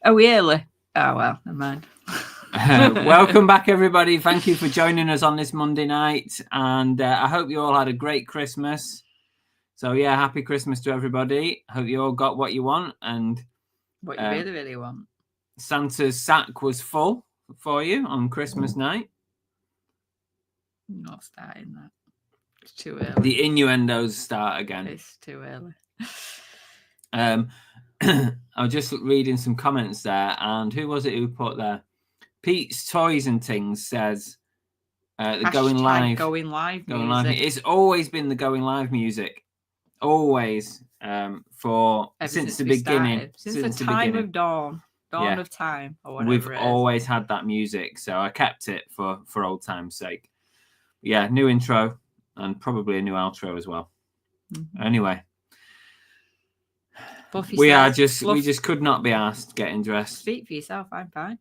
Are we early? Oh, well, never mind. Welcome back, everybody. Thank you for joining us on this Monday night. And I hope you all had a great Christmas. So, yeah, happy Christmas to everybody. Hope you all got what you want. And what you really, really want. Santa's sack was full for you on Christmas night. I'm not starting that. It's too early. The innuendos start again. It's too early. I was just reading some comments there, and who was it who put there? Pete's Toys and Things says the going live. Going live music. It's always been the going live music. Always since the beginning. Since the time of dawn of time, or whatever. We've always had that music, so I kept it for old time's sake. Yeah, new intro and probably a new outro as well. Mm-hmm. Anyway. We just could not be asked getting dressed. Speak for yourself, I'm fine.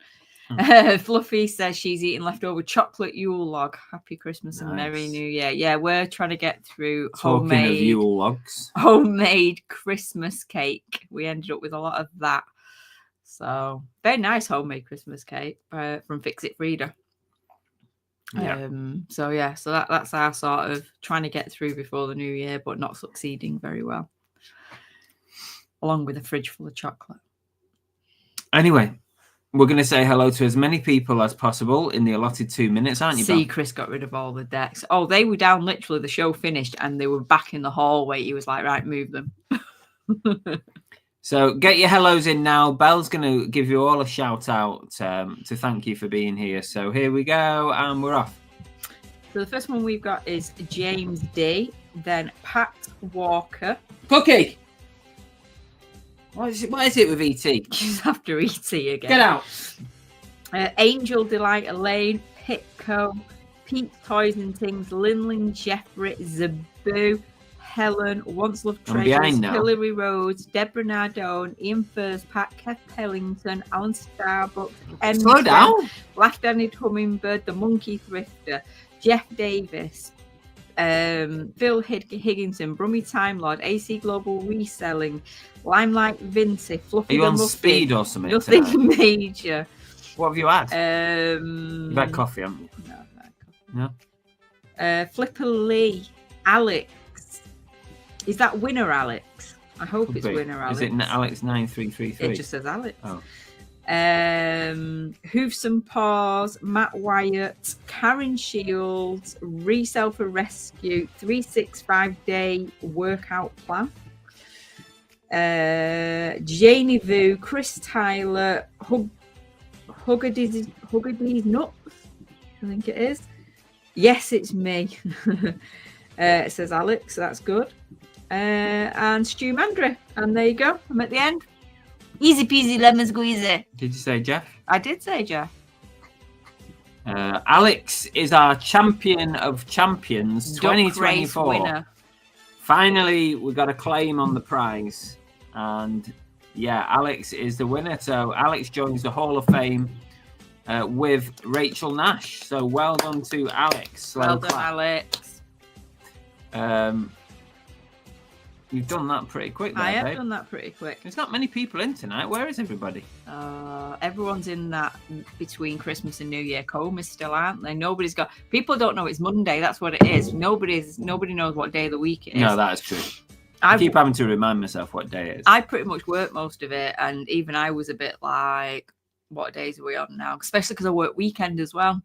Fluffy says she's eating leftover chocolate Yule log. Happy Christmas and Merry New Year. Yeah, we're trying to get through Talking of Yule logs. Homemade Christmas cake. We ended up with a lot of that. So very nice homemade Christmas cake from Fix It Frida. Yeah. So that's our sort of trying to get through before the new year, but not succeeding very well. Along with a fridge full of chocolate. Anyway, we're going to say hello to as many people as possible in the allotted 2 minutes, aren't you, See, Chris got rid of all the decks. Oh, they were down literally. The show finished and they were back in the hallway. He was like, right, move them. So get your hellos in now. Belle's going to give you all a shout out to thank you for being here. So here we go, and we're off. So the first one we've got is James D. Then Pat Walker. Cookie! What is it with E.T.? She's after E.T. again. Get out. Angel Delight Elaine, Pitco, Pete Toys and Things, Linlin Jeffrey, Zaboo, Helen, Once Love Treasures, Hillary Rhodes, Deborah Nardone, Ian Furspat, Kev Pellington, Alan Starbuck, Slow down. Black-Danded Hummingbird, The Monkey Thrifter, Jeff Davis, Phil Higginson, Brummy Time Lord, AC Global Reselling, Limelight Vinci, Fluffy. Are you the on Muffin, speed or something? Nothing tonight? Major. What have you had? You've had coffee, haven't you? No, I've had coffee. No. Flipper Lee, Alex. Is that Winner Alex? I hope Could it's be. Winner Alex. Is it Alex 9333? It just says Alex. Oh. Hoofs and Paws, Matt Wyatt, Karen Shields, Resell for Rescue, 365-day workout plan. Janie Vu, Chris Tyler, Huggady's Nuts, I think it is. Yes, it's me. It says Alex, so that's good. And Stu Mandry, and there you go. I'm at the end. Easy peasy lemon squeezy. Did you say Jeff? I did say Jeff. Alex is our champion of champions 2024 winner. Finally, we got a claim on the prize, and yeah, Alex is the winner. So Alex joins the Hall of Fame with Rachel Nash. So well done to Alex. Well done, Alex. You've done that pretty quick there, I have babe. done that pretty quick. There's not many people in tonight. Where is everybody? Everyone's in that between Christmas and New Year coma still, aren't they? Nobody's got... People don't know it's Monday. That's what it is. Nobody knows what day of the week it is. No, that's true. I keep having to remind myself what day it is. I pretty much work most of it, and even I was a bit like, what days are we on now? Especially because I work weekend as well.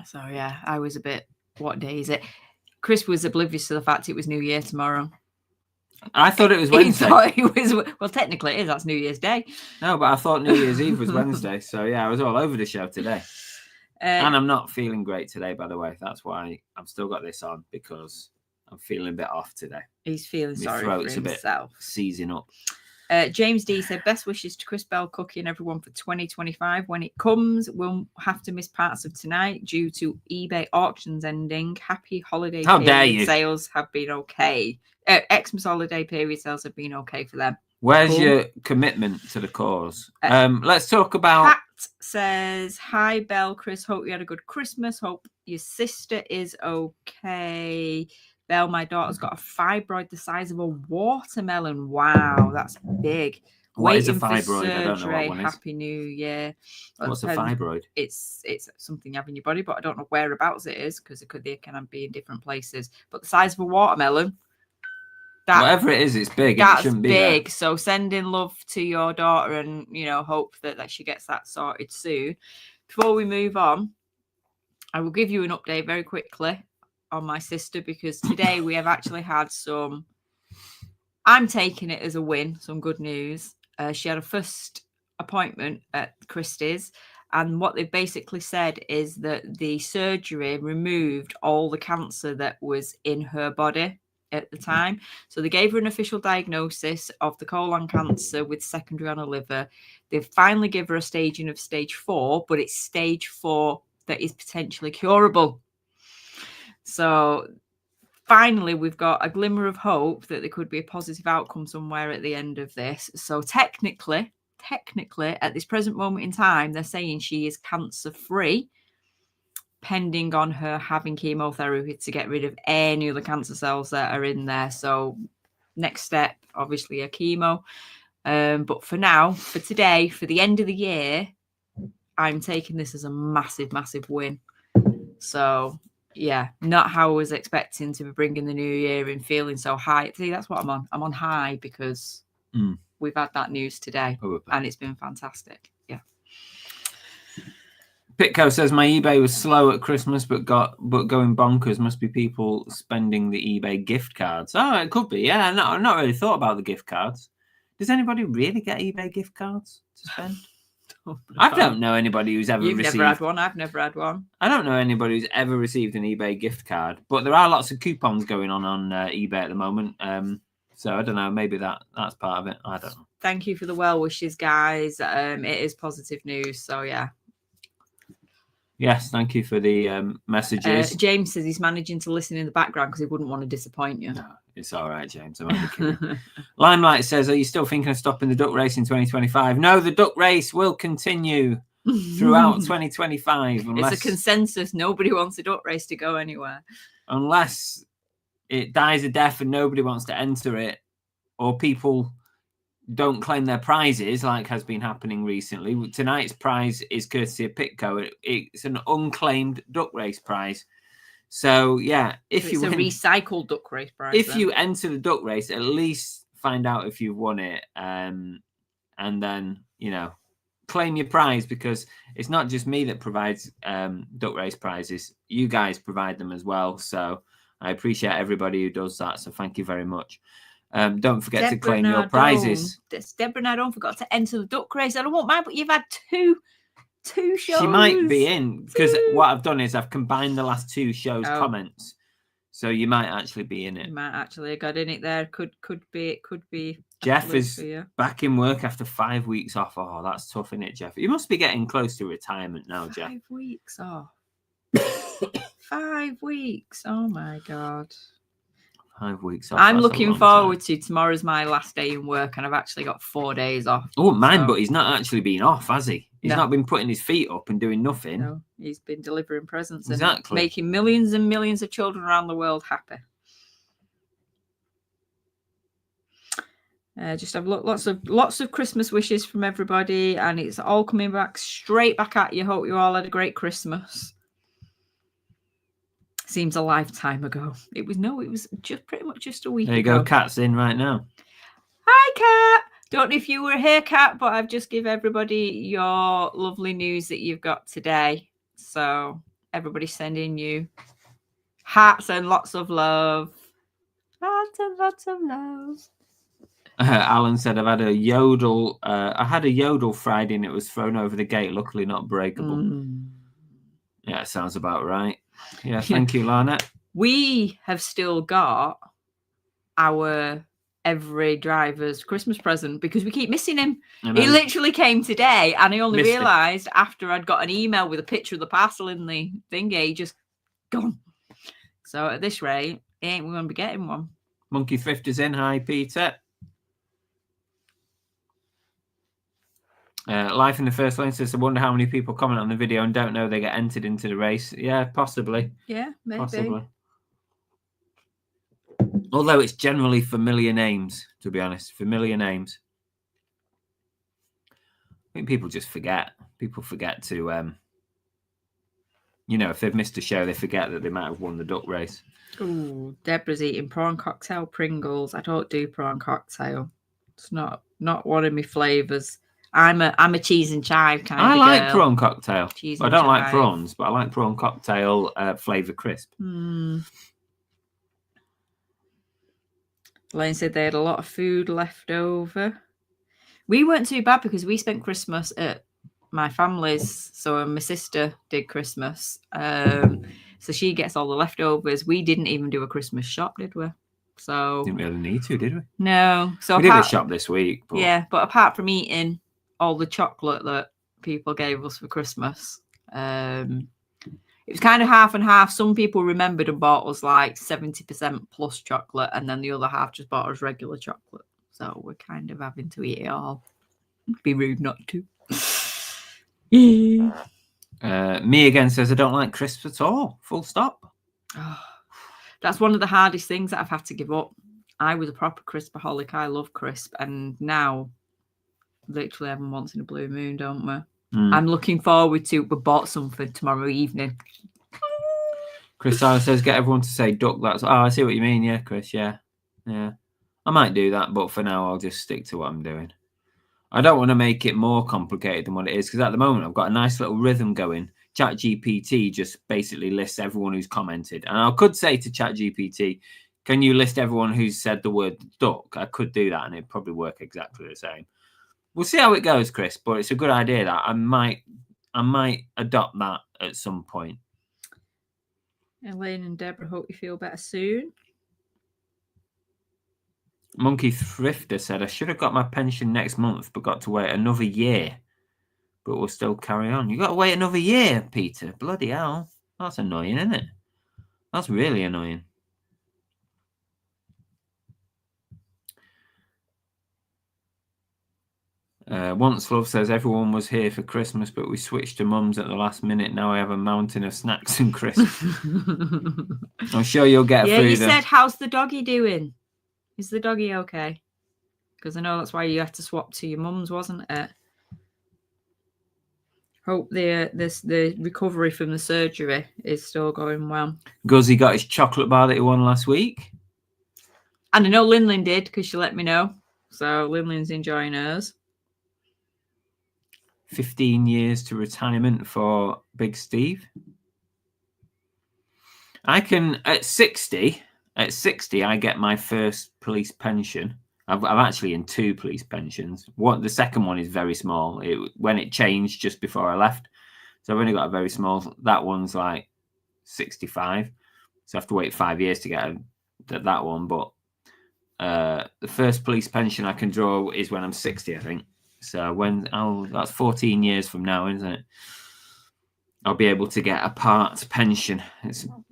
So, yeah, I was a bit, what day is it? Chris was oblivious to the fact it was New Year tomorrow. I thought it was Wednesday. He thought it was, well, technically it is. That's New Year's Day. No, but I thought New Year's Eve was Wednesday. So, yeah, I was all over the show today. And I'm not feeling great today, by the way. That's why I've still got this on, because I'm feeling a bit off today. He's feeling sorry for himself. My throat's a bit seizing up. James D said, best wishes to Chris Bell, Cookie and everyone for 2025. When it comes, we'll have to miss parts of tonight due to eBay auctions ending. Happy holiday How period dare you? Sales have been okay. Xmas holiday period sales have been okay for them. Where's your commitment to the cause? Let's talk about... Pat says, hi, Belle, Chris. Hope you had a good Christmas. Hope your sister is okay. Belle, my daughter's got a fibroid the size of a watermelon. Wow, that's big. What is a Waiting for fibroid? I don't know what surgery. one is. Happy New Year. What's a fibroid? It's something you have in your body, but I don't know whereabouts it is because they can be in different places. But the size of a watermelon. Whatever it is, it's big. And it shouldn't be big. So send in love to your daughter, and hope that she gets that sorted soon. Before we move on, I will give you an update very quickly on my sister, because today we have actually had some. I'm taking it as a win. Some good news. She had a first appointment at Christie's, and what they've basically said is that the surgery removed all the cancer that was in her body at the time. So they gave her an official diagnosis of the colon cancer with secondary on her liver. They've finally given her a staging of stage 4, but it's stage 4 that is potentially curable. So finally, we've got a glimmer of hope that there could be a positive outcome somewhere at the end of this. So technically, at this present moment in time, they're saying she is cancer-free, pending on her having chemotherapy to get rid of any other cancer cells that are in there. So next step, obviously, a chemo. But for now, for today, for the end of the year, I'm taking this as a massive, massive win. So yeah, not how I was expecting to be bringing the new year and feeling so high. See, that's what I'm on. I'm on high because we've had that news today, and it's been fantastic. Yeah. Pitco says my eBay was slow at Christmas, but going bonkers. Must be people spending the eBay gift cards. Oh, it could be. Yeah, no, I've not really thought about the gift cards. Does anybody really get eBay gift cards to spend? I don't know anybody who's ever received. You've never had one. I've never had one. I don't know anybody who's ever received an eBay gift card, but there are lots of coupons going on eBay at the moment. So I don't know. Maybe that's part of it. I don't know. Thank you for the well wishes, guys. It is positive news. So yeah. Yes, thank you for the messages. James says he's managing to listen in the background because he wouldn't want to disappoint you. No, it's all right, James. I'm only kidding. Limelight says, are you still thinking of stopping the duck race in 2025? No, the duck race will continue throughout 2025. It's a consensus. Nobody wants a duck race to go anywhere. Unless it dies a death and nobody wants to enter it, or people don't claim their prizes, like has been happening recently. Tonight's prize is courtesy of Pitco. It's an unclaimed duck race prize. So yeah, it's a recycled duck race prize. If you enter the duck race, at least find out if you've won it, and then claim your prize, because it's not just me that provides duck race prizes. You guys provide them as well. So I appreciate everybody who does that. So thank you very much. Don't forget to claim your prizes. Deborah and I don't forgot to enter the duck race. I don't want mine, but you've had two shows. She might be in, because what I've done is I've combined the last 2 shows' comments, so you might actually be in it. You might actually have got in it there. Could be. Jeff is back in work after 5 weeks off. Oh, that's tough, isn't it, Jeff? You must be getting close to retirement now, Jeff. 5 weeks off. 5 weeks. Oh my God. 5 weeks off. I'm looking forward to tomorrow's my last day in work, and I've actually got 4 days off. Oh, mine, but he's not actually been off, has he? He's not been putting his feet up and doing nothing. No, he's been delivering presents and making millions and millions of children around the world happy. Just have lots of Christmas wishes from everybody, and it's all coming back straight back at you. Hope you all had a great Christmas. Seems a lifetime ago. It was just pretty much just a week ago. There you go. Kat's in right now. Hi, Kat. Don't know if you were here, Kat, but I've just give everybody your lovely news that you've got today. So everybody's sending you hearts and lots of love. Lots and lots of love. Alan said, I've had a yodel. I had a yodel Friday and it was thrown over the gate. Luckily not breakable. Yeah, it sounds about right. Yeah, thank you, Lana. We have still got our every driver's Christmas present because we keep missing him. He literally came today, and I only realised after I'd got an email with a picture of the parcel in the thingy, he just gone. So at this rate, he ain't going to be getting one. Monkey Thrift is in. Hi, Peter. Life in the First Lane says, I wonder how many people comment on the video and don't know they get entered into the race. Yeah, possibly. Yeah, maybe. Possibly. Although it's generally familiar names, to be honest. Familiar names. think people just forget. People forget to, if they've missed a show, they forget that they might have won the duck race. Ooh, Deborah's eating prawn cocktail Pringles. I don't do prawn cocktail. It's not one of my flavours. I'm a cheese and chive kind of girl. I like prawn cocktail. I don't like prawns, but I like prawn cocktail flavour crisp. Elaine said they had a lot of food left over. We weren't too bad because we spent Christmas at my family's. So my sister did Christmas. So she gets all the leftovers. We didn't even do a Christmas shop, did we? So didn't really need to, did we? No. So we did a shop this week. But... Yeah, but apart from eating all the chocolate that people gave us for Christmas, it was kind of half and half. Some people remembered and bought us like 70% plus chocolate, and then the other half just bought us regular chocolate. So we're kind of having to eat it all. It'd be rude not to. Me again says I don't like crisps at all. Full stop. Oh, that's one of the hardest things that I've had to give up. I was a proper crispaholic. I love crisp, and now literally having once in a blue moon, don't we? I'm looking forward to. We bought something tomorrow evening. Chris says get everyone to say duck. That's I see what you mean. Yeah, Chris. Yeah. I might do that, but for now I'll just stick to what I'm doing. I don't want to make it more complicated than what it is, because at the moment I've got a nice little rhythm going. ChatGPT just basically lists everyone who's commented. And I could say to ChatGPT, can you list everyone who's said the word duck? I could do that and it'd probably work exactly the same. We'll see how it goes, Chris, but it's a good idea that I might adopt that at some point. Elaine and Deborah, hope you feel better soon. Monkey Thrifter said, I should have got my pension next month, but got to wait another year. But we'll still carry on. You got to wait another year, Peter. Bloody hell. That's annoying, isn't it? That's really annoying. Once Love says, everyone was here for Christmas, but we switched to Mum's at the last minute. Now I have a mountain of snacks and crisps. I'm sure you'll get through. Yeah, you said, how's the doggy doing? Is the doggy okay? Because I know that's why you had to swap to your mum's, wasn't it? Hope the recovery from the surgery is still going well. Guzzy got his chocolate bar that he won last week. And I know Linlin did, because she let me know. So Linlin's enjoying hers. 15 years to retirement for Big Steve. I can, at 60, I get my first police pension. I'm actually in 2 police pensions. The second one is very small. When it changed just before I left, so I've only got a very small. That one's like 65, so I have to wait 5 years to get that one. But the first police pension I can draw is when I'm 60, I think. So that's 14 years from now, isn't it? I'll be able to get a part pension,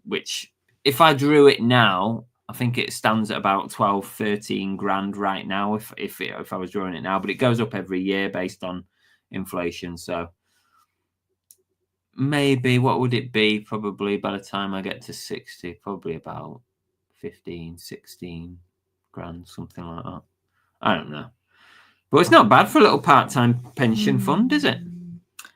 which if I drew it now, I think it stands at about 12, 13 grand right now if I was drawing it now, but it goes up every year based on inflation. So maybe, what would it be? Probably by the time I get to 60, probably about 15, 16 grand, something like that. I don't know. But it's not bad for a little part-time pension fund, is it?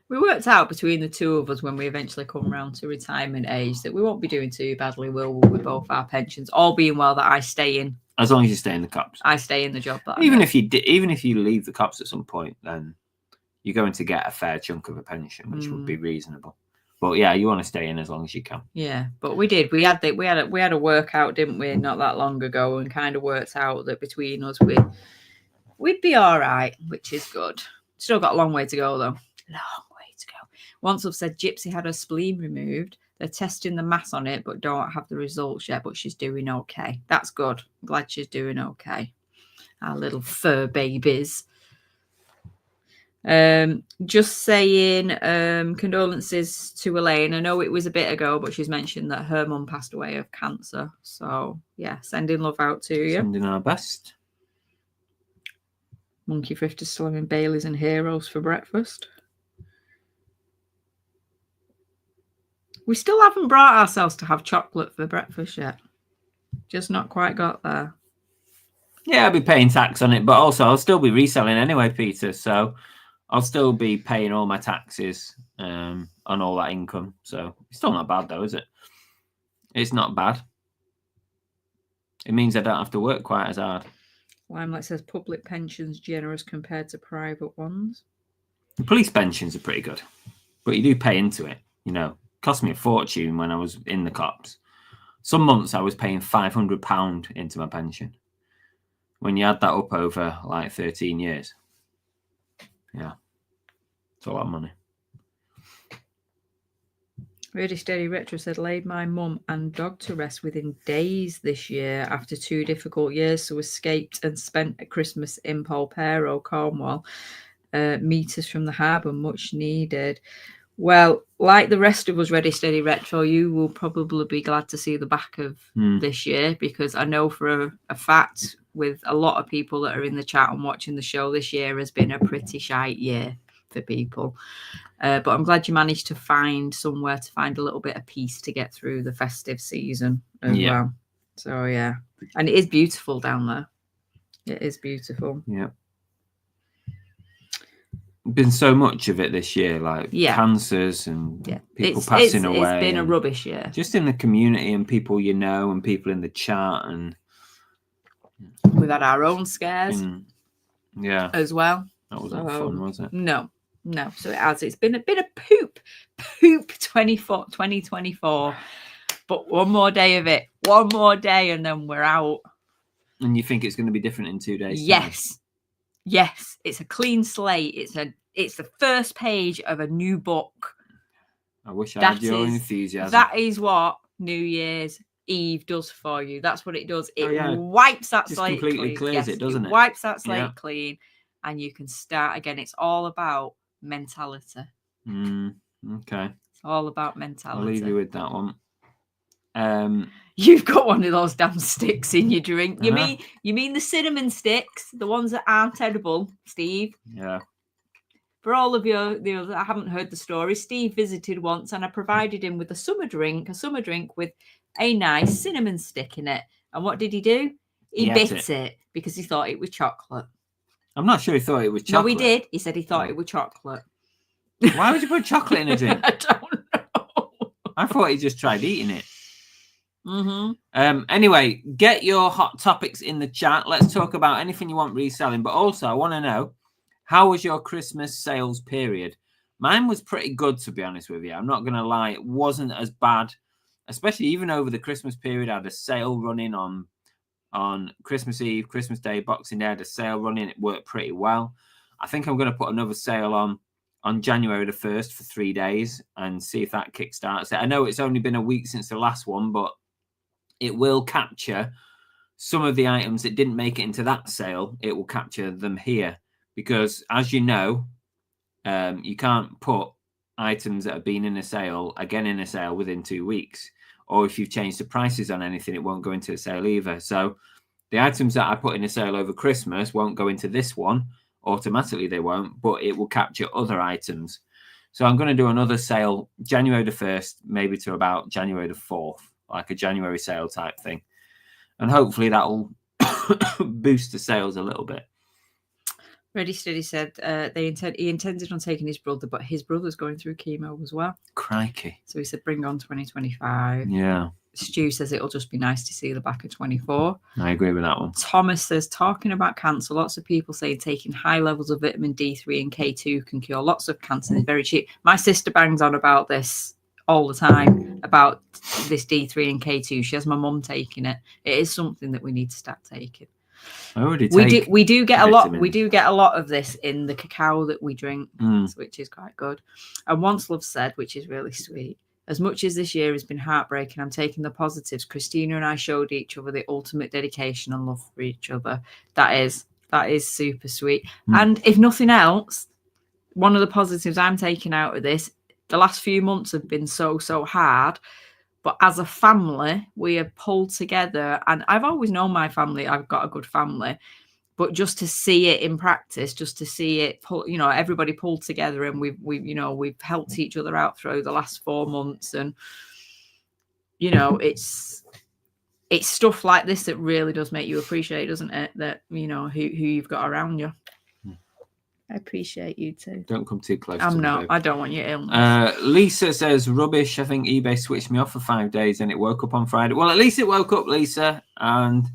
We worked out between the two of us when we eventually come round to retirement age that we won't be doing too badly, will we, with both our pensions, all being well that I stay in. As long as you stay in the cops. I stay in the job that even if you leave the cops at some point, then you're going to get a fair chunk of a pension, which would be reasonable. But yeah, you want to stay in as long as you can. Yeah, but we did. We had a workout, didn't we, not that long ago, and kind of worked out that between us we'd be all right, which is good. Still got a long way to go, though. Long way to go. Once I've said Gypsy had her spleen removed. They're testing the mass on it, but don't have the results yet. But she's doing okay. That's good. I'm glad she's doing okay. Our little fur babies. Just saying condolences to Elaine. I know it was a bit ago, but she's mentioned that her mum passed away of cancer. So, yeah, sending love out to you. Sending our best. Monkey Thrifter's still having Baileys and Heroes for breakfast. We still haven't brought ourselves to have chocolate for breakfast yet. Just not quite got there. Yeah, I'll be paying tax on it, but also I'll still be reselling anyway, Peter. So I'll still be paying all my taxes on all that income. So it's still not bad though, is it? It's not bad. It means I don't have to work quite as hard. Limelight says public pensions generous compared to private ones. The police pensions are pretty good, but you do pay into it. You know, it cost me a fortune when I was in the cops. Some months I was paying £500 into my pension. When you add that up over like 13 years, yeah, it's a lot of money. Really Steady Retro said, laid my mum and dog to rest within days this year after 2 difficult years, so escaped and spent a Christmas in Poo Cornwall, meters from the harbour, much needed. Well, like the rest of us, Ready Steady Retro, you will probably be glad to see the back of this year, because I know for a fact with a lot of people that are in the chat and watching the show, this year has been a pretty shite year for people. But I'm glad you managed to find somewhere to find a little bit of peace to get through the festive season as well. So, yeah. And it is beautiful down there. It is beautiful. Yeah. Been so much of it this year, like cancers and people passing away. It's been a rubbish year. Just in the community and people you know and people in the chat. And we've had our own scares as well. That wasn't fun, was it? No. So it has. It's been a poop 2024. But one more day of it. One more day and then we're out. And you think it's going to be different in 2 days? Yes. Yes, it's a clean slate. It's the first page of a new book. I wish I had your enthusiasm. That is what New Year's Eve does for you. That's what it does. It wipes that slate clean. Completely clears it, doesn't it? Wipes that slate clean, and you can start again. It's all about mentality. Okay. It's all about mentality. I'll leave you with that one. You've got one of those damn sticks in your drink. You mean the cinnamon sticks, the ones that aren't edible, Steve? Yeah. For all of you that haven't heard the story, Steve visited once and I provided him with a summer drink with a nice cinnamon stick in it. And what did he do? He bit it because he thought it was chocolate. I'm not sure he thought it was chocolate. No, he did. He said he thought it was chocolate. Why would you put chocolate in a drink? I don't know. I thought he just tried eating it. Anyway, get your hot topics in the chat. Let's talk about anything you want reselling. But also, I want to know, how was your Christmas sales period? Mine was pretty good, to be honest with you. I'm not going to lie. It wasn't as bad, especially even over the Christmas period. I had a sale running on Christmas Eve, Christmas Day, Boxing Day. I had a sale running. It worked pretty well. I think I'm going to put another sale on January the 1st for 3 days and see if that kickstarts it. I know it's only been a week since the last one, but it will capture some of the items that didn't make it into that sale. It will capture them here because, as you know, you can't put items that have been in a sale again in a sale within 2 weeks. Or if you've changed the prices on anything, it won't go into a sale either. So the items that I put in a sale over Christmas won't go into this one. Automatically they won't, but it will capture other items. So I'm going to do another sale January the 1st, maybe to about January the 4th. Like a January sale type thing. And hopefully that will boost the sales a little bit. Ready Steady said he intended on taking his brother, but his brother's going through chemo as well. Crikey. So he said, bring on 2025. Yeah. Stu says it'll just be nice to see the back of 24. I agree with that one. Thomas says, talking about cancer, lots of people say taking high levels of vitamin D3 and K2 can cure lots of cancer. It's very cheap. My sister bangs on about this all the time, about this D3 and K2. She has my mum taking it. It is something that we need to start taking. I already take we do get vitamins. We do get a lot of this in the cacao that we drink, which is quite good. And Once Love said, which is really sweet, as much as this year has been heartbreaking, I'm taking the positives. Christina and I showed each other the ultimate dedication and love for each other. That is super sweet. And if nothing else, one of the positives I'm taking out of this, the last few months have been so hard, but as a family, we have pulled together. And I've always known my family. I've got a good family, but just to see it in practice, just to see it, everybody pulled together, and we've helped each other out through the last 4 months. And it's stuff like this that really does make you appreciate, doesn't it? That who you've got around you. I appreciate you too. Don't come too close. I'm to not. me, I don't want your illness. Lisa says rubbish. I think eBay switched me off for 5 days and it woke up on Friday. Well, at least it woke up, Lisa, and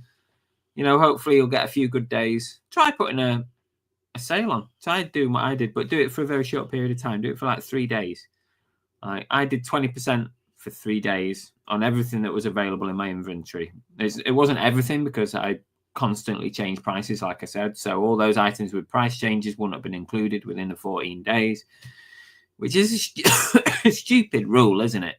hopefully you'll get a few good days. Try putting a sale on. Try doing what I did, but do it for a very short period of time. Do it for like 3 days. I did 20% for 3 days on everything that was available in my inventory. It wasn't everything because I constantly change prices, like I said. So all those items with price changes wouldn't have been included within the 14 days, which is a stupid rule, isn't it?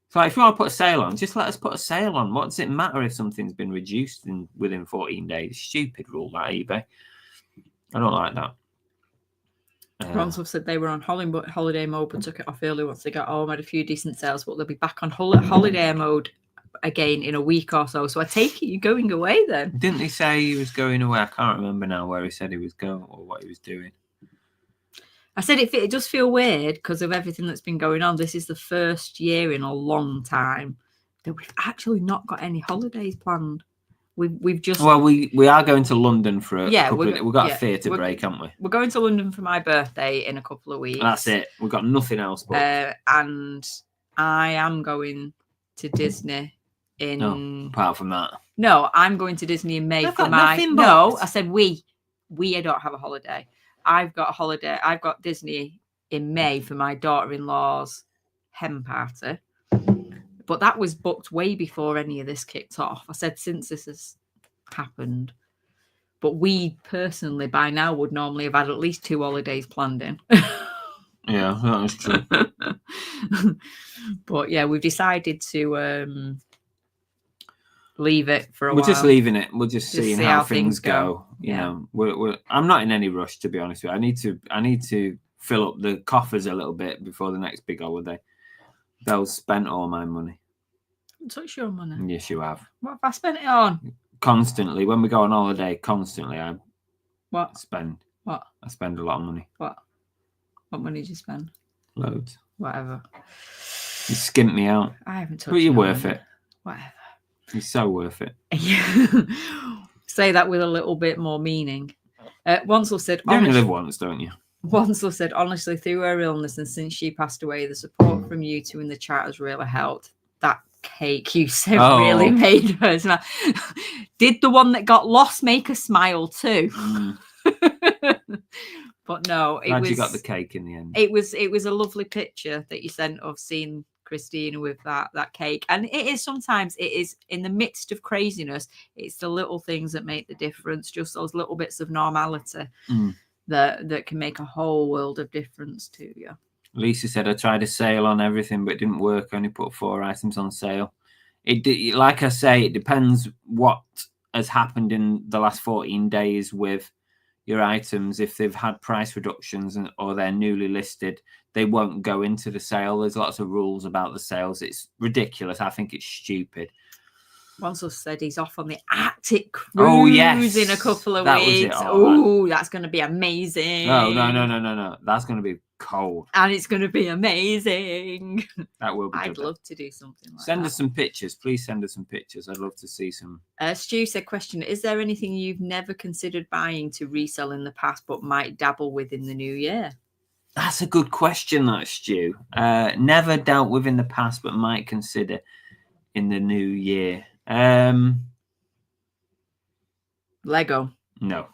So if you want to put a sale on, just let us put a sale on. What does it matter if something's been reduced within 14 days? Stupid rule, that eBay. I don't like that. Ronslov said they were on holiday mode but took it off early once they got home, had a few decent sales, but they'll be back on holiday mode again in a week or so. So I take it you're going away then? Didn't he say he was going away? I can't remember now where he said he was going or what he was doing. I said it does feel weird because of everything that's been going on. This is the first year in a long time that we've actually not got any holidays planned. We've just... Well, we are going to London for a couple of... We've got a theatre break, haven't we? We're going to London for my birthday in a couple of weeks. That's it. We've got nothing else booked. And I am going to Disney in... No, apart from that. No, I'm going to Disney in May for my... No, I said we. I don't have a holiday. I've got a holiday. I've got Disney in May for my daughter-in-law's hen party. But that was booked way before any of this kicked off. I said, since this has happened. But we personally, by now, would normally have had at least 2 holidays planned in. Yeah, that is true. But yeah, we've decided to leave it for a while. We're just leaving it. We're just seeing how things go. You know, I'm not in any rush, to be honest with you. I need to fill up the coffers a little bit before the next big holiday. Belle's spent all my money. Touch your money. Yes, you have. What have I spent it on? Constantly. When we go on holiday, constantly I spend. What? I spend a lot of money. What money did you spend? Loads. Whatever. You skimp me out. I haven't touched But you're worth it. Whatever. You're so worth it. Say that with a little bit more meaning. Wansel said... You only live once, don't you? Wansel said, honestly, through her illness and since she passed away, the support from you two in the chat has really helped. That cake you sent really made her smile. Did the one that got lost make us smile too? But no, Glad you got the cake in the end. It was a lovely picture that you sent of seeing Christina with that cake. And it is sometimes in the midst of craziness, it's the little things that make the difference, just those little bits of normality. That can make a whole world of difference to you. Lisa said, I tried a sale on everything, but it didn't work. I only put 4 items on sale. Like I say, it depends what has happened in the last 14 days with your items. If they've had price reductions or they're newly listed, they won't go into the sale. There's lots of rules about the sales. It's ridiculous. I think it's stupid. Wansel said he's off on the Arctic cruise in a couple of weeks. Oh, that's going to be amazing. No. That's going to be cold. And it's going to be amazing. That will be I'd love to do something like that. Send us some pictures. Please send us some pictures. I'd love to see some. Stu said, question, is there anything you've never considered buying to resell in the past but might dabble with in the new year? That's a good question, that, Stu. Never dealt with in the past but might consider in the new year. Lego. No.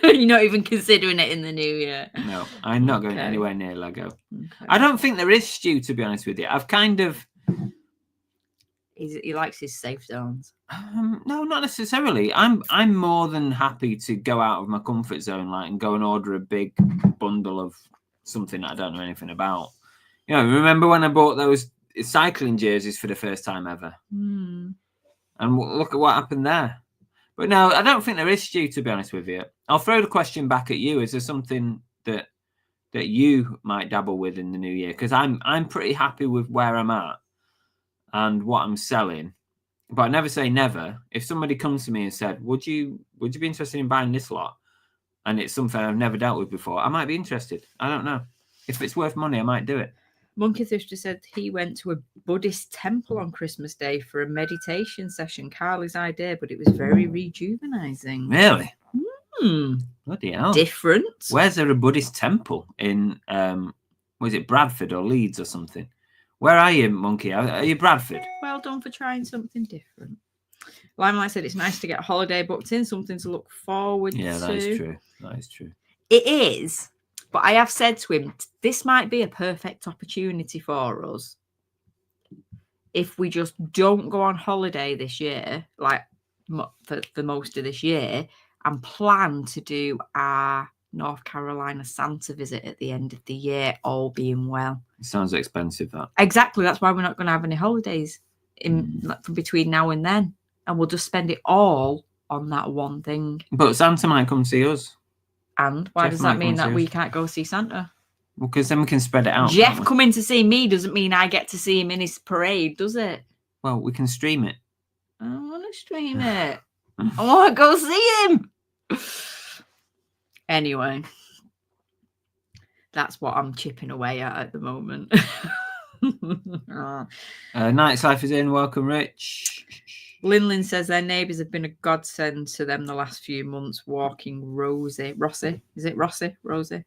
You're not even considering it in the new year. No, I'm not going anywhere near Lego. Okay. I don't think there is, Stu, to be honest with you. I've kind of... He likes his safe zones. No, not necessarily. I'm more than happy to go out of my comfort zone, and go and order a big bundle of something that I don't know anything about. You know, remember when I bought those cycling jerseys for the first time ever? And look at what happened there. But no, I don't think there is, Stu, to be honest with you. I'll throw the question back at you. Is there something that you might dabble with in the new year? Because I'm pretty happy with where I'm at and what I'm selling. But I never say never. If somebody comes to me and said, would you be interested in buying this lot? And it's something I've never dealt with before, I might be interested. I don't know. If it's worth money, I might do it. Monkey Thrifter said he went to a Buddhist temple on Christmas Day for a meditation session. Carly's idea, but it was very rejuvenizing. Really? Bloody hell. Different. Where's there a Buddhist temple in, was it Bradford or Leeds or something? Where are you, Monkey? Are you Bradford? Well done for trying something different. Limelight said it's nice to get a holiday booked in, something to look forward to. Yeah, that is true. That is true. It is, but I have said to him, this might be a perfect opportunity for us if we just don't go on holiday this year, like for most of this year, and plan to do our North Carolina Santa visit at the end of the year, all being well. It sounds expensive, that. Exactly. That's why we're not going to have any holidays in between now and then. And we'll just spend it all on that one thing. But Santa might come see us. And why does that mean that we can't go see Santa? Well, because then we can spread it out. Jeff coming to see me doesn't mean I get to see him in his parade, does it? Well, we can stream it. I don't want to stream it. I want to go see him. Anyway, that's what I'm chipping away at the moment. Night's Life is in. Welcome, Rich. Linlin says their neighbours have been a godsend to them the last few months, walking Rossi. Is it Rossi? Rosie?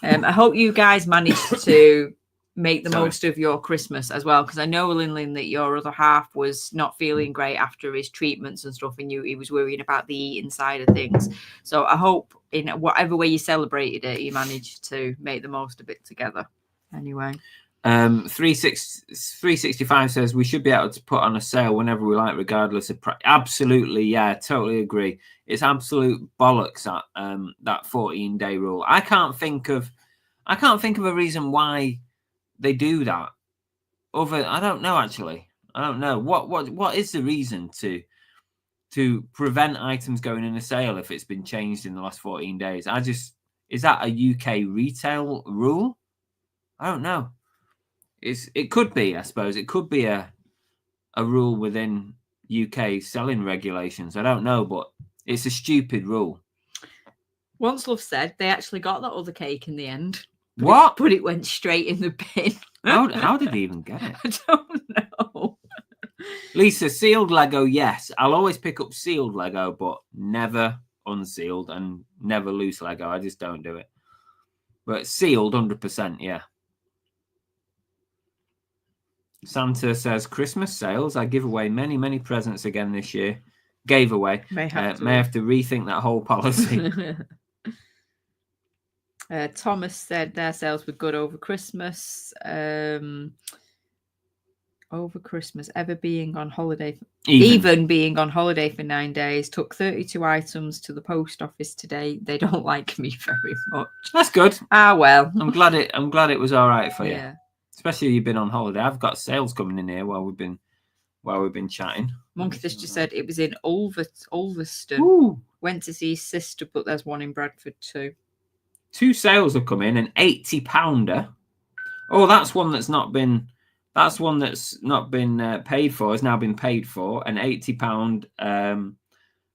I hope you guys managed to make the most of your Christmas as well, because I know, Linlin, that your other half was not feeling great after his treatments and stuff, and he was worrying about the eating side of things. So I hope in whatever way you celebrated it, you managed to make the most of it together. Anyway. 365 says we should be able to put on a sale whenever we like, regardless of price. Absolutely, yeah, totally agree. It's absolute bollocks that 14-day rule. I can't think of a reason why they do that. I don't know, actually. I don't know what is the reason to prevent items going in a sale if it's been changed in the last 14 days. Is that a UK retail rule? I don't know. It could be, I suppose. It could be a rule within UK selling regulations. I don't know, but it's a stupid rule. Once Love said they actually got that other cake in the end. But it went straight in the bin. How did he even get it? I don't know. Lisa, sealed Lego, yes. I'll always pick up sealed Lego, but never unsealed and never loose Lego. I just don't do it. But sealed, 100%, yeah. Santa says, Christmas sales. I give away many, many presents again this year. Gave away. May have to rethink that whole policy. Thomas said their sales were good over Christmas. Even being on holiday for 9 days. Took 32 items to the post office today. They don't like me very much. That's good. Well. I'm glad it was all right for you. Yeah. Especially you've been on holiday. I've got sales coming in here while we've been chatting. Monkey just said it was in Ulverston. Ooh. Went to see his sister, but there's one in Bradford too. 2 sales have come in, an £80. Oh, that's one that's not been paid for. Has now been paid for. An £80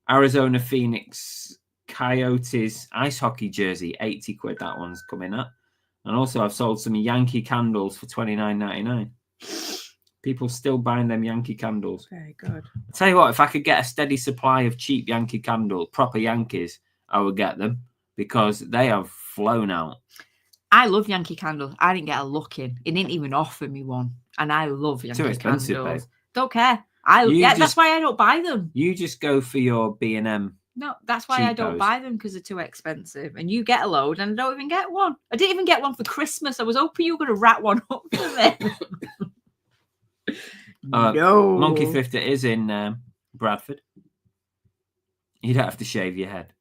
Arizona Phoenix Coyotes ice hockey jersey, £80. That one's coming at. And also, I've sold some Yankee candles for $29.99. People still buying them Yankee candles. Very good. I'll tell you what, if I could get a steady supply of cheap Yankee candles, proper Yankees, I would get them because they have flown out. I love Yankee candles. I didn't get a look in. He didn't even offer me one. And I love Yankee candles. Too expensive, babe. Don't care. That's why I don't buy them. You just go for your B&M. No, that's why I don't buy them, because they're too expensive. And you get a load and I don't even get one. I didn't even get one for Christmas. I was hoping you were going to wrap one up for me. No. Monkey Thrift is in Bradford. You don't have to shave your head.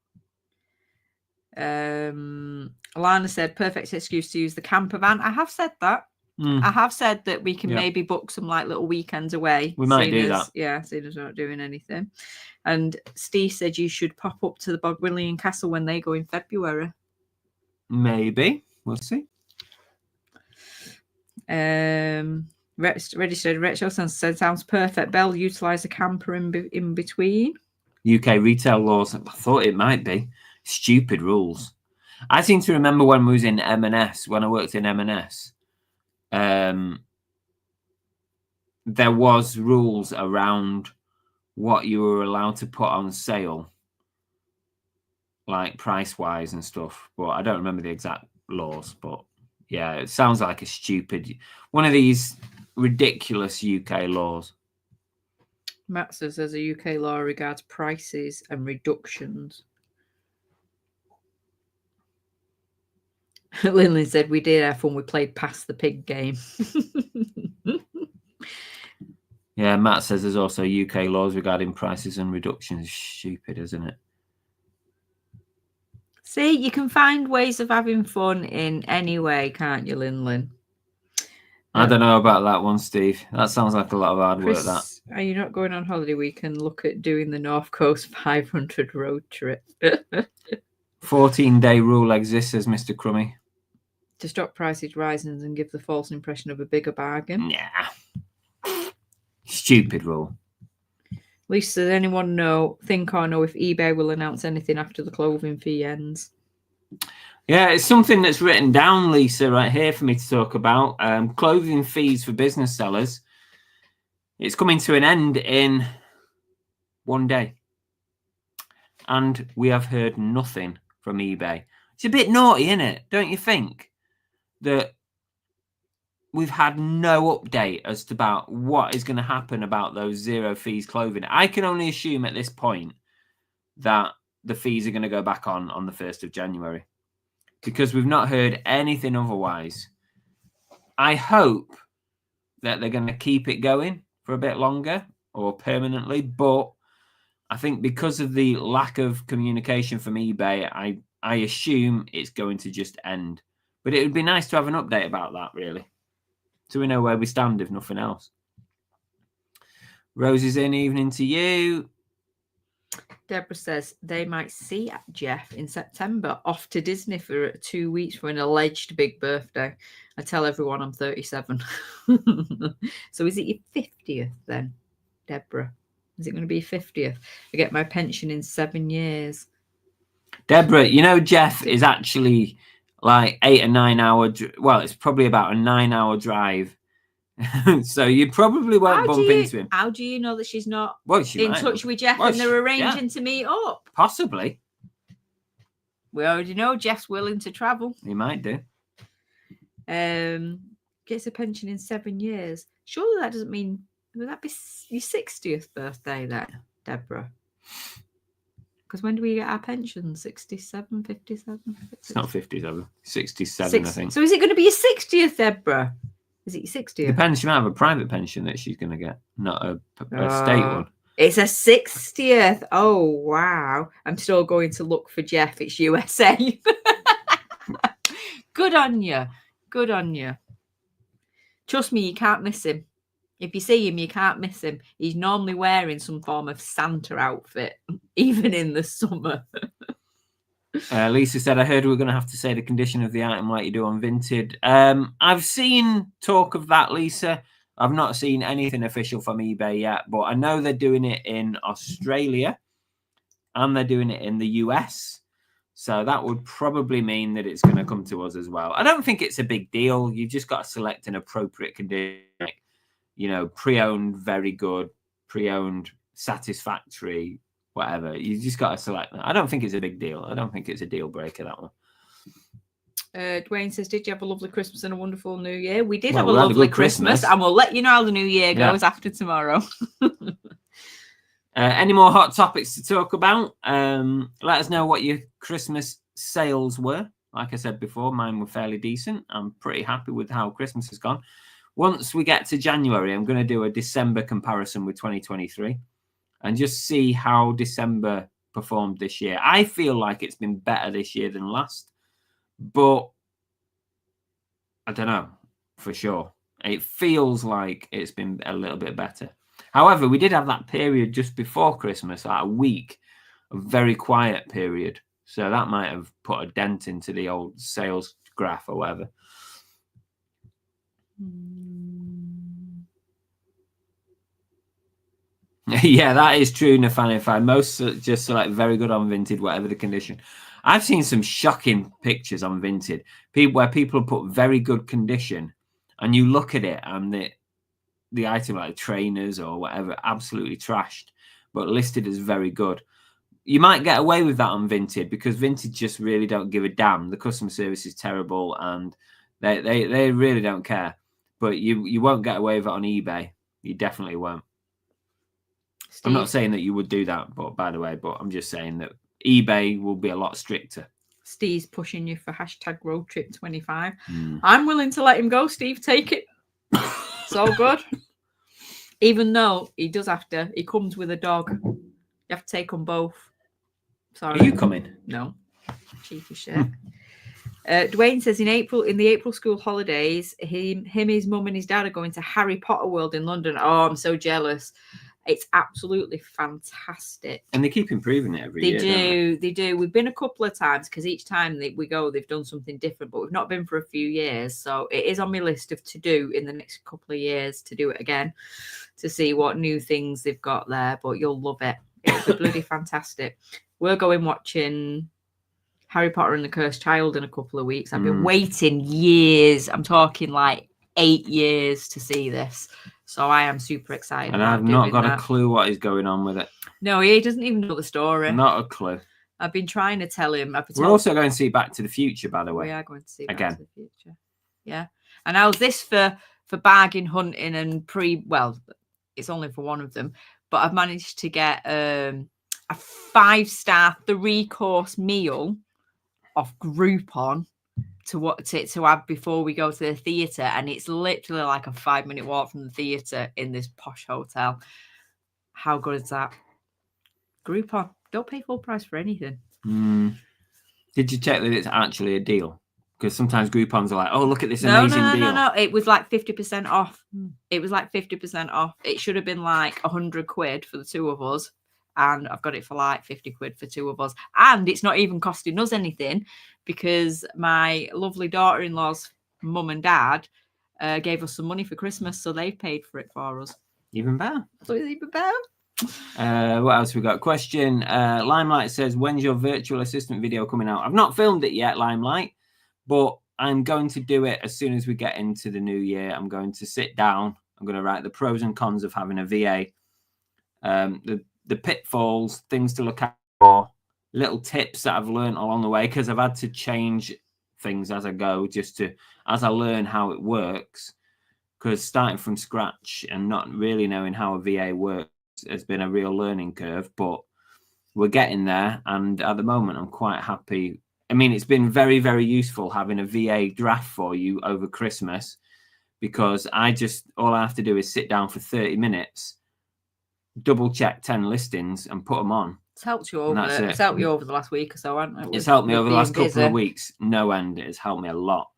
Alana said, perfect excuse to use the camper van. I have said that. I have said that we can maybe book some like little weekends away. We might do that. Yeah, seeing as we're not doing anything. And Steve said you should pop up to the Bodwillian Castle when they go in February. Maybe. We'll see. Registered Rachel said, sounds perfect. Bell, utilise a camper in between. UK retail laws. I thought it might be. Stupid rules. I seem to remember when we was in M&S, when I worked in M&S, there was rules around what you were allowed to put on sale. like price-wise and stuff, but I don't remember the exact laws. But yeah, it sounds like a stupid one of these ridiculous UK laws. Matt says there's a UK law regards prices and reductions. Lindley said we did have fun. We played Pass the Pig game. Yeah, Matt says there's also UK laws regarding prices and reductions. Stupid, isn't it? See, you can find ways of having fun in any way, can't you, Lindley? I don't know about that one, Steve. That sounds like a lot of hard work, that. Are you not going on holiday? We can look at doing the North Coast 500 road trip. 14-day rule exists, says Mr. Crummy. To stop prices rising and give the false impression of a bigger bargain. Yeah. Stupid rule. Lisa, does anyone think or know if eBay will announce anything after the clothing fee ends? Yeah, it's something that's written down, Lisa, right here for me to talk about. Clothing fees for business sellers. It's coming to an end in 1 day. And we have heard nothing from eBay. It's a bit naughty, isn't it? Don't you think? That we've had no update as to about what is going to happen about those zero fees clothing. I can only assume at this point that the fees are going to go back on the 1st of January because we've not heard anything otherwise. I hope that they're going to keep it going for a bit longer or permanently, but I think because of the lack of communication from eBay, I assume it's going to just end. But it would be nice to have an update about that, really. So we know where we stand, if nothing else. Roses in, evening to you. Deborah says they might see Jeff in September off to Disney for 2 weeks for an alleged big birthday. I tell everyone I'm 37. So is it your 50th then, Deborah? Is it going to be 50th? I get my pension in 7 years. Deborah, you know Jeff is actually like 8 or 9 hour. Well, it's probably about a 9-hour drive. So you probably won't bump into him. How do you know that she's not in touch with Jeff and they're arranging to meet up? Possibly. We already know Jeff's willing to travel. He might do. Gets a pension in 7 years. Surely that doesn't mean, would that be your 60th birthday then, Deborah? Because when do we get our pension? 67, 57? It's not 57. 67, I think. So is it going to be your 60th, Deborah? Is it your 60th? Depends. She might have a private pension that she's going to get, not a state one. It's a 60th. Oh, wow. I'm still going to look for Jeff. It's USA. Good on you. Good on you. Trust me, you can't miss him. If you see him, you can't miss him. He's normally wearing some form of Santa outfit, even in the summer. Lisa said, I heard we're going to have to say the condition of the item like you do on Vinted. I've seen talk of that, Lisa. I've not seen anything official from eBay yet, but I know they're doing it in Australia and they're doing it in the US. So that would probably mean that it's going to come to us as well. I don't think it's a big deal. You've just got to select an appropriate condition. You know, pre-owned, very good, pre-owned, satisfactory, whatever. You just got to select that. I don't think it's a big deal. I don't think it's a deal breaker, that one. Dwayne says, did you have a lovely Christmas and a wonderful New Year? We did have a lovely Christmas, and we'll let you know how the New Year goes after tomorrow. Any more hot topics to talk about? Let us know what your Christmas sales were. Like I said before, mine were fairly decent. I'm pretty happy with how Christmas has gone. Once we get to January, I'm going to do a December comparison with 2023 and just see how December performed this year. I feel like it's been better this year than last, but I don't know for sure. It feels like it's been a little bit better. However, we did have that period just before Christmas, like a week, a very quiet period. So that might have put a dent into the old sales graph or whatever. Yeah, that is true, Nathaniel. Most just select very good on Vinted, whatever the condition. I've seen some shocking pictures on Vinted, where people put very good condition, and you look at it and the item, like trainers or whatever, absolutely trashed, but listed as very good. you might get away with that on Vinted because Vinted just really don't give a damn. The customer service is terrible and they really don't care. But you won't get away with it on eBay. You definitely won't. Steve? I'm not saying that you would do that, but by the way, but I'm just saying that eBay will be a lot stricter. Steve's pushing you for #roadtrip25. I'm willing to let him go, Steve. Take it. It's all good. Even though he comes with a dog. You have to take them both. Sorry. Are you coming? No. Cheeky shit. Dwayne says in the April school holidays, his mum and his dad are going to Harry Potter World in London. Oh, I'm so jealous. It's absolutely fantastic. And they keep improving it every year. They do. We've been a couple of times because each time we go, they've done something different, but we've not been for a few years. So it is on my list of to do in the next couple of years to do it again, to see what new things they've got there. But you'll love it. It'll be bloody fantastic. We're going watching Harry Potter and the Cursed Child in a couple of weeks. I've been waiting years. I'm talking like 8 years to see this. So I am super excited. And I've not got a clue what is going on with it. No, he doesn't even know the story. Not a clue. I've been trying to tell him. We're also going to see Back to the Future, by the way. We are going to see Back to the Future. Yeah. And how's this for bargain hunting and well, it's only for one of them, but I've managed to get a 5-star 3-course meal off Groupon to have before we go to the theatre, and it's literally like a 5-minute walk from the theatre in this posh hotel. How good is that? Groupon, don't pay full price for anything. Did you check that it's actually a deal? Because sometimes Groupons are like, oh, look at this amazing deal. No, it was like 50% off. It was like 50% off. It should have been like 100 quid for the two of us, and I've got it for like 50 quid for two of us. And it's not even costing us anything because my lovely daughter-in-law's mum and dad gave us some money for Christmas, so they've paid for it for us. Even better. So it's even better. What else we got? Question. Limelight says, when's your virtual assistant video coming out? I've not filmed it yet, Limelight, but I'm going to do it as soon as we get into the new year. I'm going to sit down. I'm going to write the pros and cons of having a VA. The pitfalls, things to look out for, little tips that I've learned along the way, because I've had to change things as I go, as I learn how it works, because starting from scratch and not really knowing how a VA works has been a real learning curve, but we're getting there. And at the moment, I'm quite happy. I mean, it's been very, very useful having a VA draft for you over Christmas, because all I have to do is sit down for 30 minutes, double check 10 listings and put them on. It's helped you over. It's helped you over the last week or so, hasn't it? It's helped me over the last couple of weeks. No end. It's helped me a lot.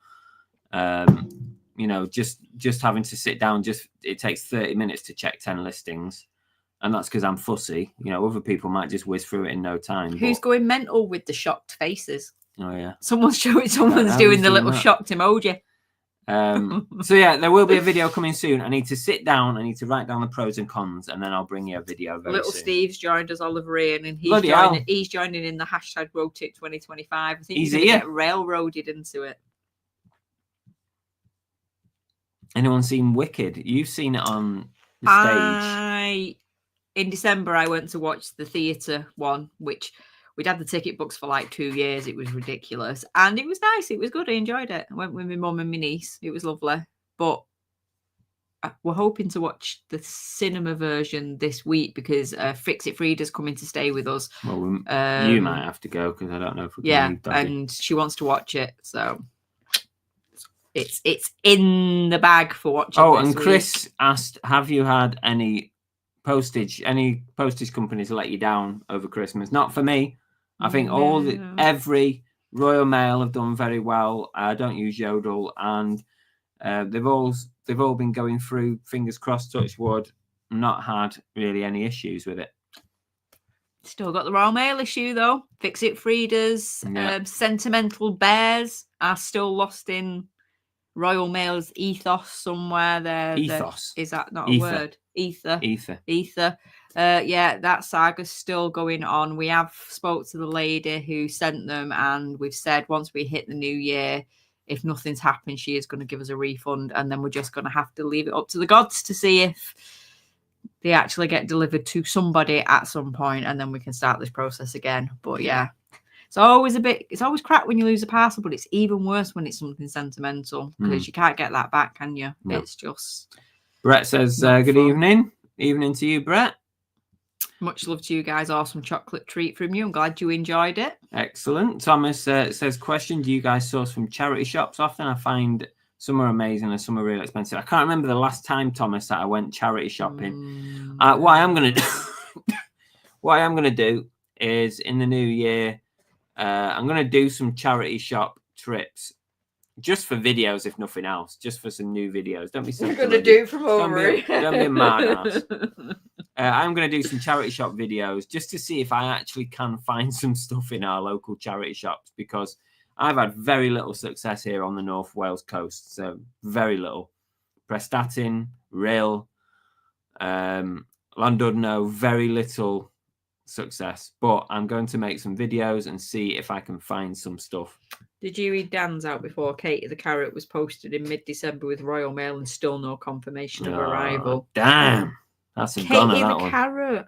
Just having to sit down, it takes 30 minutes to check 10 listings. And that's because I'm fussy. Other people might just whiz through it in no time. Who's going mental with the shocked faces? Oh, yeah. Someone's doing the little shocked emoji. So yeah, there will be a video coming soon. I need to sit down. I need to write down the pros and cons, and then I'll bring you a video very Little soon. Steve's joined us, Oliver Ian, and he's joining in the #RoadTip2025. I think he's going to get railroaded into it. Anyone seen Wicked? You've seen it on the stage. In December, I went to watch the theatre one, which we'd had the ticket books for like 2 years. It was ridiculous. And it was nice. It was good. I enjoyed it. I went with my mum and my niece. It was lovely. But we're hoping to watch the cinema version this week because Fix It Frida's coming to stay with us. Well, you might have to go because I don't know if we can. Yeah, and she wants to watch it. So it's in the bag for watching. Oh, and Chris asked, have you had any postage companies let you down over Christmas? Not for me. I think every Royal Mail have done very well. I don't use Yodel, and they've all been going through, fingers crossed, touch wood, not had really any issues with it. Still got the Royal Mail issue though. Fix It Frida's Sentimental Bears are still lost in Royal Mail's ethos somewhere there. Ethos. Is that not a word? Ether. Yeah, that saga's still going on. We have spoke to the lady who sent them, and we've said once we hit the new year, if nothing's happened, she is going to give us a refund, and then we're just going to have to leave it up to the gods to see if they actually get delivered to somebody at some point, and then we can start this process again. But yeah, it's always crap when you lose a parcel, but it's even worse when it's something sentimental because you can't get that back, can you? No. It's just. Brett says, good evening. Evening to you, Brett. Much love to you guys. Awesome chocolate treat from you. I'm glad you enjoyed it. Excellent. Thomas says, question, do you guys source from charity shops often? I find some are amazing and some are really expensive. I can't remember the last time, Thomas, that I went charity shopping. What I am going to do is in the new year, I'm going to do some charity shop trips. Just for videos, if nothing else, just for some new videos. Don't be so. You're going to do it from over. Don't be a mad ass. I'm going to do some charity shop videos just to see if I actually can find some stuff in our local charity shops, because I've had very little success here on the North Wales coast. So very little. Prestatyn, Rill, Llandudno, very little success. But I'm going to make some videos and see if I can find some stuff. Did you read Dan's out before Katie the Carrot was posted in mid-December with Royal Mail and still no confirmation of arrival? Damn. That's a gunner, that one. Katie the Carrot.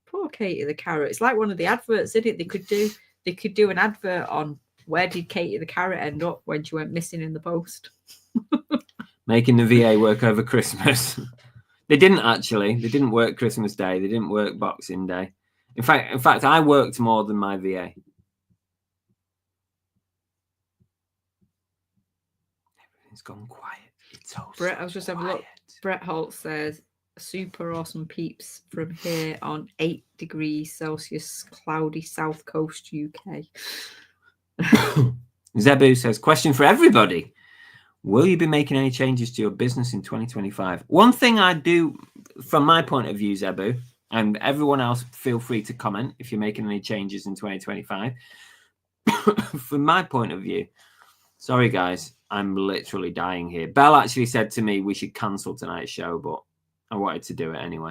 Poor Katie the Carrot. It's like one of the adverts, isn't it? They could do an advert on where did Katie the Carrot end up when she went missing in the post. Making the VA work over Christmas. They didn't actually. They didn't work Christmas Day. They didn't work Boxing Day. In fact, I worked more than my VA. It's gone quiet. It's so Brett, I was just having a look. Brett Holt says, super awesome peeps from here on 8 degrees Celsius, cloudy south coast UK. Zebu says, question for everybody. Will you be making any changes to your business in 2025? One thing I do, from my point of view, Zebu, and everyone else, feel free to comment if you're making any changes in 2025. From my point of view, sorry guys, I'm literally dying here. Belle actually said to me we should cancel tonight's show, but I wanted to do it anyway.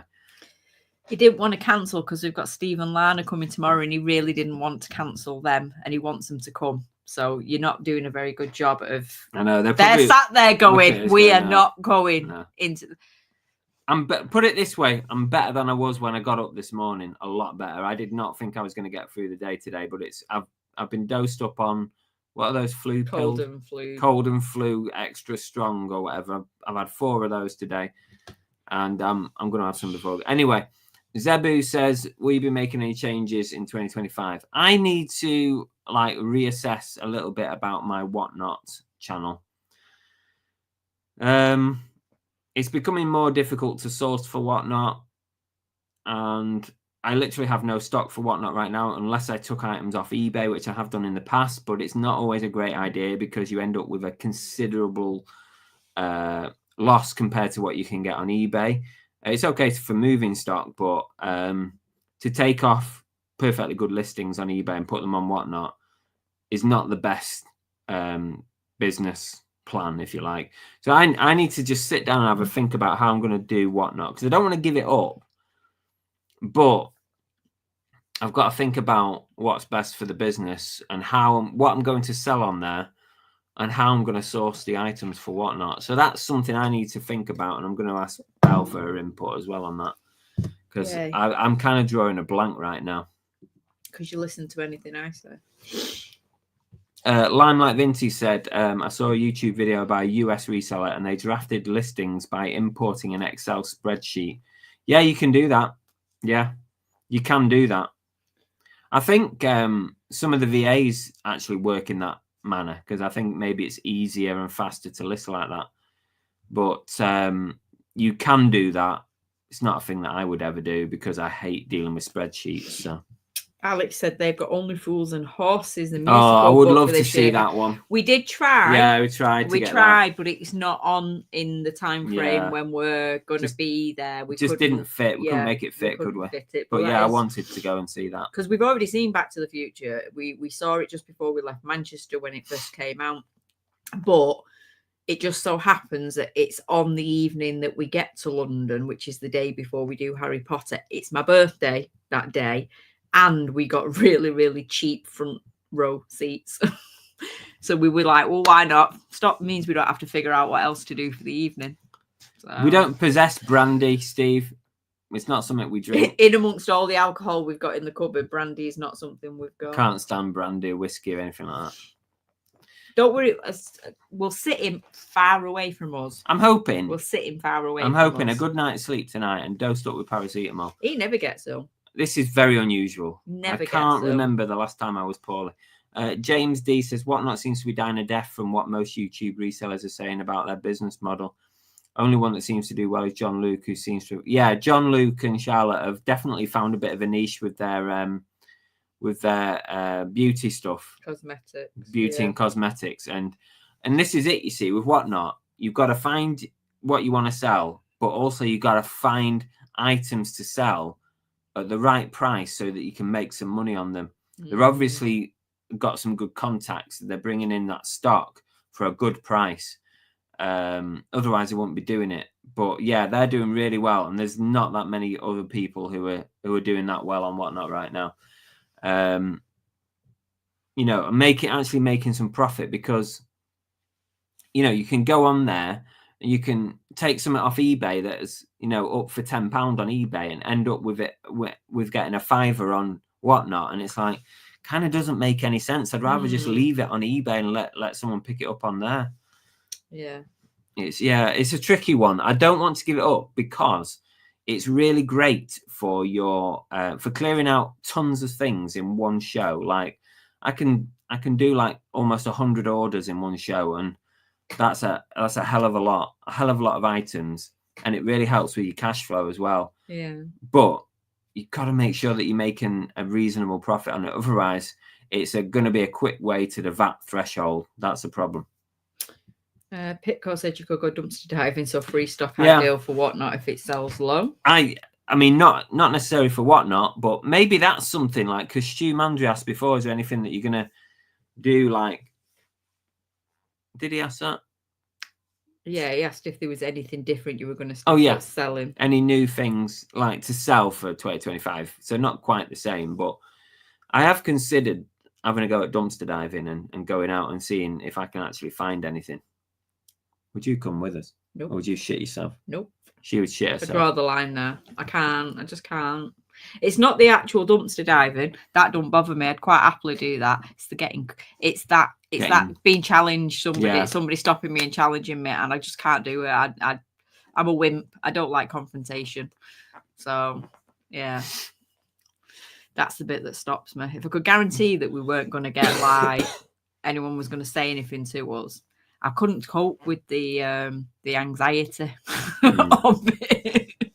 He didn't want to cancel because we've got Steve and Lana coming tomorrow, and he really didn't want to cancel them, and he wants them to come. So you're not doing a very good job of. I know they're sat there going, "We are not going into." Put it this way: I'm better than I was when I got up this morning. A lot better. I did not think I was going to get through the day today, but I've been dosed up on. What are those flu pills? Cold and flu extra strong or whatever. I've had 4 of those today, and I'm going to have some before. Anyway, Zebu says, will you be making any changes in 2025? I need to reassess a little bit about my Whatnot channel. It's becoming more difficult to source for Whatnot, and I literally have no stock for Whatnot right now unless I took items off eBay, which I have done in the past, but it's not always a great idea because you end up with a considerable loss compared to what you can get on eBay. It's okay for moving stock, but to take off perfectly good listings on eBay and put them on Whatnot is not the best business plan, if you like. So I need to just sit down and have a think about how I'm going to do Whatnot, because I don't want to give it up. But I've got to think about what's best for the business and what I'm going to sell on there and how I'm going to source the items for Whatnot. So that's something I need to think about, and I'm going to ask Belle for her input as well on that, because I'm kind of drawing a blank right now. Because you listen to anything I say. Limelight Vinty said, I saw a YouTube video by a US reseller and they drafted listings by importing an Excel spreadsheet. Yeah, you can do that. Yeah, you can do that. I think some of the VAs actually work in that manner, because I think maybe it's easier and faster to list like that. But you can do that. It's not a thing that I would ever do because I hate dealing with spreadsheets. So Alex said they've got Only Fools and Horses. The musical I would love to see that one. We did try. Yeah, we tried. We tried, but it's not on in the time frame when we're going to be there. We just didn't fit. We couldn't make it fit, could we? But yeah, I wanted to go and see that because we've already seen Back to the Future. We saw it just before we left Manchester when it first came out, but it just so happens that it's on the evening that we get to London, which is the day before we do Harry Potter. It's my birthday that day. And we got really, really cheap front row seats. So we were like, well, why not? Stop means we don't have to figure out what else to do for the evening. So. We don't possess brandy, Steve. It's not something we drink. In amongst all the alcohol we've got in the cupboard, brandy is not something we've got. Can't stand brandy, whiskey, or anything like that. Don't worry, we'll sit him far away from us. I'm hoping. We'll sit him far away I'm from hoping us. a good night's sleep tonight and dosed up with paracetamol. He never gets ill. This is very unusual. Never I can't remember the last time I was poorly. James D says, Whatnot seems to be dying a death from what most YouTube resellers are saying about their business model. Only one that seems to do well is John Luke, who seems to... Yeah, John Luke and Charlotte have definitely found a bit of a niche with their beauty stuff. Cosmetics. Beauty and cosmetics. And this is it, you see, with Whatnot. You've got to find what you want to sell, but also you've got to find items to sell at the right price so that you can make some money on them. They're obviously got some good contacts. They're bringing in that stock for a good price. Otherwise, they wouldn't be doing it. But yeah, they're doing really well, and there's not that many other people who are doing that well on Whatnot right now. You know, actually making some profit, because you know you can go on there and you can take something off eBay that is, you know, up for £10 on eBay and end up with it with getting a £5 on Whatnot, and it's like kind of doesn't make any sense. I'd rather just leave it on eBay and let someone pick it up on there. Yeah. It's a tricky one. I don't want to give it up because it's really great for your for clearing out tons of things in one show. Like I can do like almost 100 orders in one show, and that's a hell of a lot of items, and it really helps with your cash flow as well. Yeah. But you've got to make sure that you're making a reasonable profit on it. Otherwise, it's going to be a quick way to the VAT threshold. That's the problem. Pitco said you could go dumpster diving, so free stock ideal for Whatnot if it sells low. I mean, not necessarily for Whatnot, but maybe that's something like, because Stu Mandry asked before, is there anything that you're going to do? Like, did he ask that? Yeah, he asked if there was anything different you were going to start selling. Any new things like to sell for 2025. So not quite the same, but I have considered having a go at dumpster diving and going out and seeing if I can actually find anything. Would you come with us? Nope. Or would you shit yourself? Nope. She would shit herself. I'd draw the line there. I just can't. It's not the actual dumpster diving. That don't bother me. I'd quite happily do that. It's that being challenged, somebody stopping me and challenging me, and I just can't do it. I'm a wimp. I don't like confrontation. So yeah. That's the bit that stops me. If I could guarantee that we weren't going to get like anyone was going to say anything to us, I couldn't cope with the anxiety of it.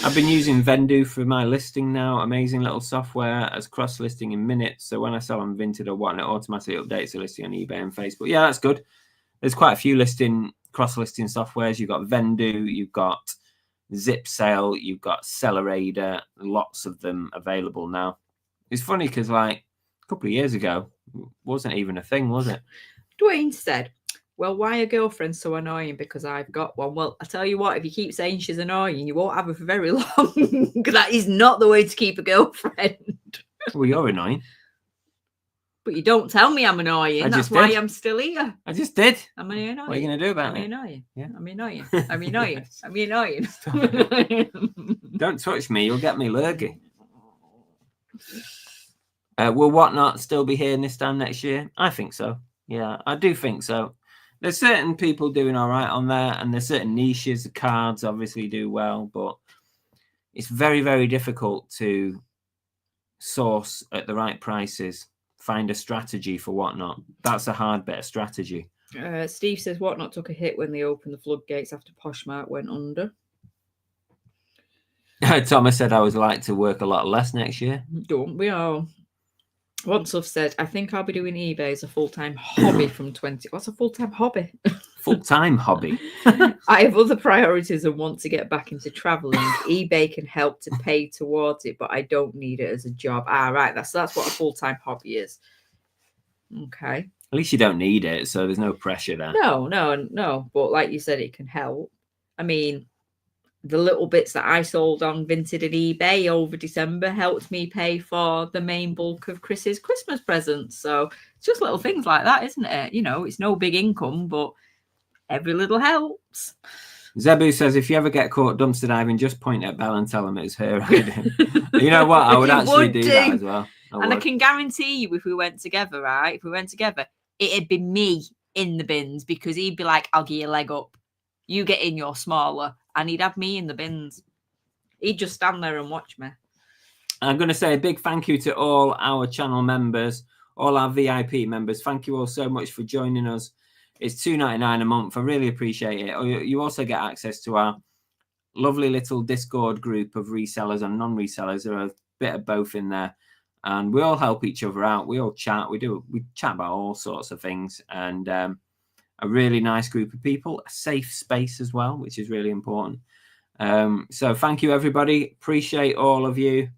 I've been using Vendoo for my listing now. Amazing little software as cross listing in minutes. So when I sell on Vinted or what, it automatically updates the listing on eBay and Facebook. Yeah, that's good. There's quite a few cross listing softwares. You've got Vendoo, you've got Zip Sale, you've got Sellerator. Lots of them available now. It's funny because like a couple of years ago, it wasn't even a thing, was it? Dwayne said, well, why are girlfriends so annoying? Because I've got one. Well, I tell you what, if you keep saying she's annoying, you won't have her for very long. That is not the way to keep a girlfriend. Well, you're annoying. But you don't tell me I'm annoying. That's why I'm still here. I just did. I'm annoying. What are you going to do about it? Annoying. Yeah. I'm annoying. I'm annoying. I'm annoying. Don't touch me. You'll get me lurgy. Will Whatnot still be here this time next year? I think so. Yeah, I do think so. There's certain people doing all right on there, and there's certain niches. The cards obviously do well, but it's very, very difficult to source at the right prices. Find a strategy for Whatnot. That's a hard bit of strategy. Steve says Whatnot took a hit when they opened the floodgates after Poshmark went under. Thomas said I would like to work a lot less next year. Don't we all? Once said, I think I'll be doing eBay as a full-time hobby from 20. What's a full-time hobby? Full-time hobby. I have other priorities and want to get back into traveling. eBay can help to pay towards it, but I don't need it as a job. Right. That's what a full-time hobby is. Okay. At least you don't need it, so there's no pressure there. No. But like you said, it can help. I mean, the little bits that I sold on Vinted and eBay over December helped me pay for the main bulk of Chris's Christmas presents. So it's just little things like that, isn't it? You know, it's no big income, but every little helps. Zebu says, if you ever get caught dumpster diving, just point at Belle and tell them it's her idea. You know what? I would actually do that as well. I can guarantee you, if we went together, right? If we went together, it'd be me in the bins, because he'd be like, I'll give you a leg up. You get in, you're smaller. And he'd have me in the bins. He'd just stand there and watch me. I'm going to say a big thank you to all our channel members, all our VIP members. Thank you all so much for joining us. It's $2.99 a month. I really appreciate it. You also get access to our lovely little Discord group of resellers and non-resellers. There are a bit of both in there. And we all help each other out. We all chat. We chat about all sorts of things. And a really nice group of people. A safe space as well, which is really important. So thank you, everybody. Appreciate all of you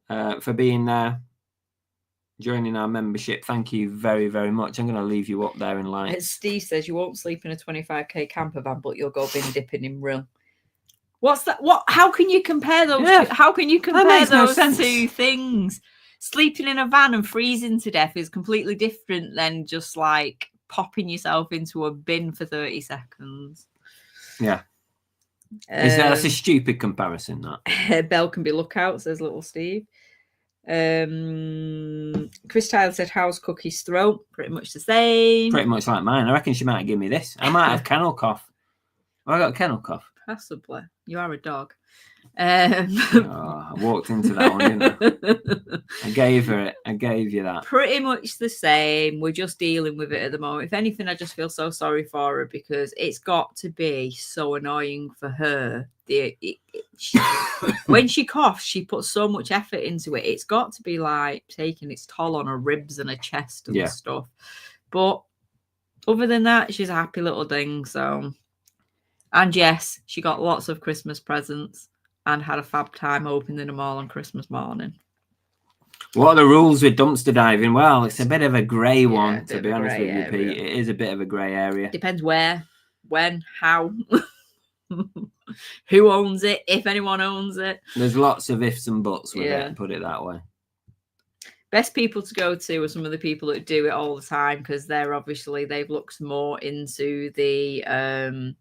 for being there, joining our membership. Thank you very, very much. I'm going to leave you up there in line. Steve says you won't sleep in a 25k camper van, but you'll go bin dipping in real. What's that? What? How can you compare those? Yeah, how can you compare those two things? Sleeping in a van and freezing to death is completely different than just like popping yourself into a bin for 30 seconds. Yeah. That's a stupid comparison, that. Bell can be lookout, says little Steve. Chris Tyler said, how's Cookie's throat? Pretty much the same. Pretty much like mine. I reckon she might give me this. I might have kennel cough. Have I got kennel cough? Possibly. You are a dog. I walked into that one, didn't I? I gave her it. I gave you that. Pretty much the same. We're just dealing with it at the moment. If anything, I just feel so sorry for her, because it's got to be so annoying for her. When she coughs, she puts so much effort into it. It's got to be like taking its toll on her ribs and her chest and stuff. But other than that, she's a happy little thing. So, and yes, she got lots of Christmas presents and had a fab time opening them all on Christmas morning. What are the rules with dumpster diving? Well, it's a bit of a grey one, to be honest with you, Pete. It is a bit of a grey area. Depends where, when, how, who owns it, if anyone owns it. There's lots of ifs and buts with it, put it that way. Best people to go to are some of the people that do it all the time, because they've looked more into the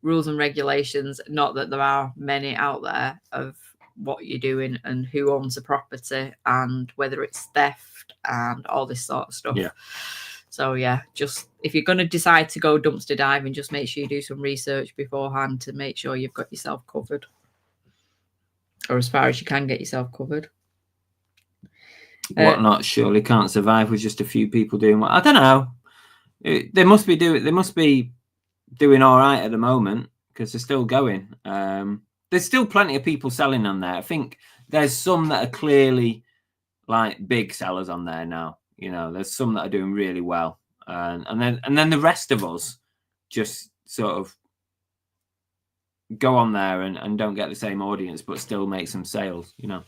rules and regulations. Not that there are many out there of what you're doing and who owns the property and whether it's theft and all this sort of stuff. So just if you're going to decide to go dumpster diving, just make sure you do some research beforehand to make sure you've got yourself covered, or as far as you can get yourself covered. Whatnot surely can't survive with just a few people doing what. I don't know. They must be doing all right at the moment, because they're still going. There's still plenty of people selling on there. I think there's some that are clearly like big sellers on there now. You know, there's some that are doing really well, and then the rest of us just sort of go on there and don't get the same audience, but still make some sales. You know.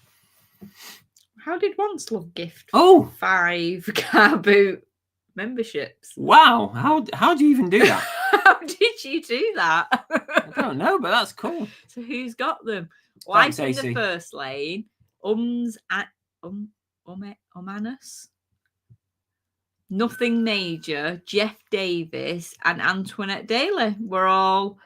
How did Once Love gift 5 car boot memberships? Wow, how do you even do that? How did you do that? I don't know, but that's cool. So who's got them? Life in the First Lane, Omanus, Nothing Major, Jeff Davis, and Antoinette Daly were all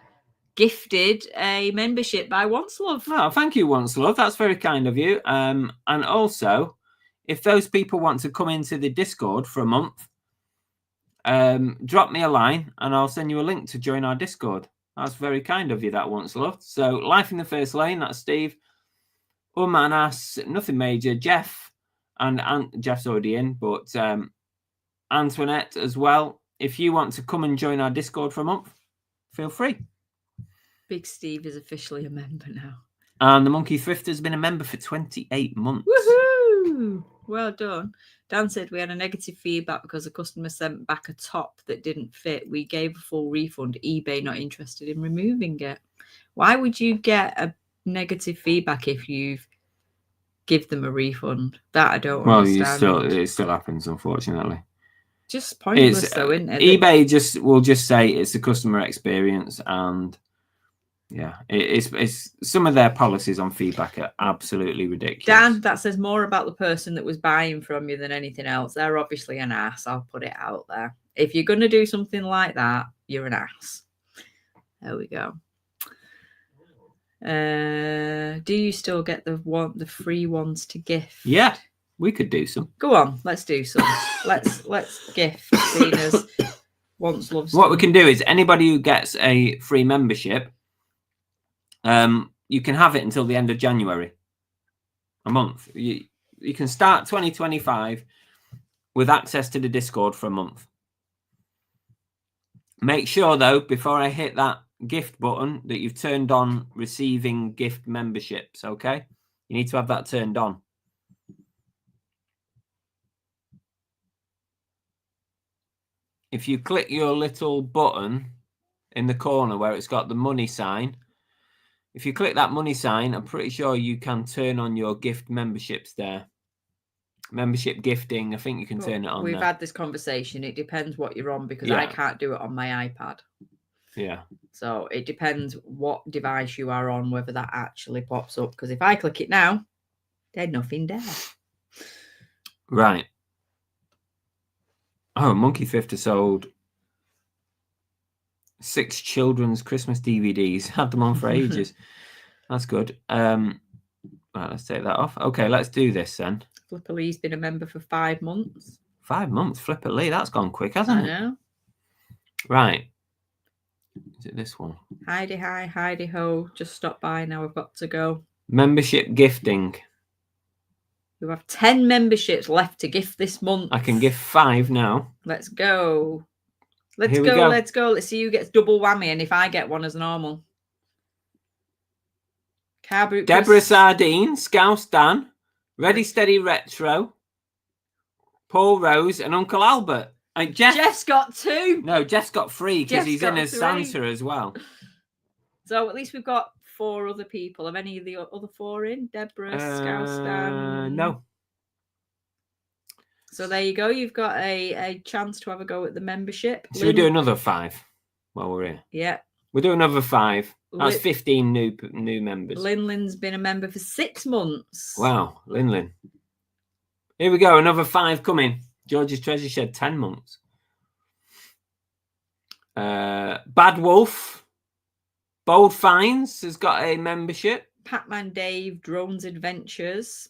gifted a membership by Once Love. Oh, thank you, Once Love. That's very kind of you. And also, if those people want to come into the Discord for a month, drop me a line and I'll send you a link to join our Discord. That's very kind of you, that, Once Love. So Life in the First Lane, that's Steve. Manas, Nothing Major, Jeff, and Jeff's already in, but Antoinette as well. If you want to come and join our Discord for a month, feel free. Big Steve is officially a member now. And the Monkey Thrift has been a member for 28 months. Woohoo! Well done. Dan said we had a negative feedback because a customer sent back a top that didn't fit. We gave a full refund. eBay not interested in removing it. Why would you get a negative feedback if you've give them a refund? That I don't understand. Well, it still happens, unfortunately. Just pointless, though, isn't it? eBay will just say it's the customer experience, and it's some of their policies on feedback are absolutely ridiculous. Dan, that says more about the person that was buying from you than anything else. They're obviously an ass. I'll put it out there. If you're going to do something like that, you're an ass. There we go. Do you still get the free ones to gift? Yeah, we could do some. Go on, let's do some. let's gift Cena's Once Loves. What we can do is anybody who gets a free membership, you can have it until the end of January. A month. You can start 2025 with access to the Discord for a month. Make sure though, before I hit that gift button, that you've turned on receiving gift memberships. Okay, you need to have that turned on. If you click your little button in the corner where it's got the money sign, if you click that money sign, I'm pretty sure you can turn on your gift memberships there. Membership gifting, I think you can turn it on. We've had this conversation. It depends what you're on, because I can't do it on my iPad. Yeah. So it depends what device you are on, whether that actually pops up. Because if I click it now, there's nothing there. Right. Oh, Monkey Thrift has sold 6 children's Christmas DVDs. Had them on for ages. That's good. Right, let's take that off. Okay, let's do this then. Flipper Lee's been a member for 5 months. 5 months, Flipper Lee. That's gone quick, hasn't it? I know. Right. Is it this one? Heidi hi, Heidi ho. Just stop by now. I've got to go. Membership gifting. You have 10 memberships left to gift this month. I can gift 5 now. Let's go. Let's go. Let's go. Let's see who gets double whammy and if I get one as normal. Deborah Sardine, Scouse Dan, Ready Steady Retro, Paul Rose, and Uncle Albert. And Jeff's got 2. No, Jeff's got 3 because he's in as Santa as well. So at least we've got 4 other people. Have any of the other 4 in? Deborah, Scouse Dan? No. So there you go. You've got a chance to have a go at the membership. Should we do another 5 while we're here? Yeah. We'll do another 5. That's 15 new members. Linlin's been a member for 6 months. Wow, Linlin. Here we go. Another 5 coming. George's Treasure Shed, 10 months. Bad Wolf. Bold Finds has got a membership. Pac-Man Dave, Drones Adventures,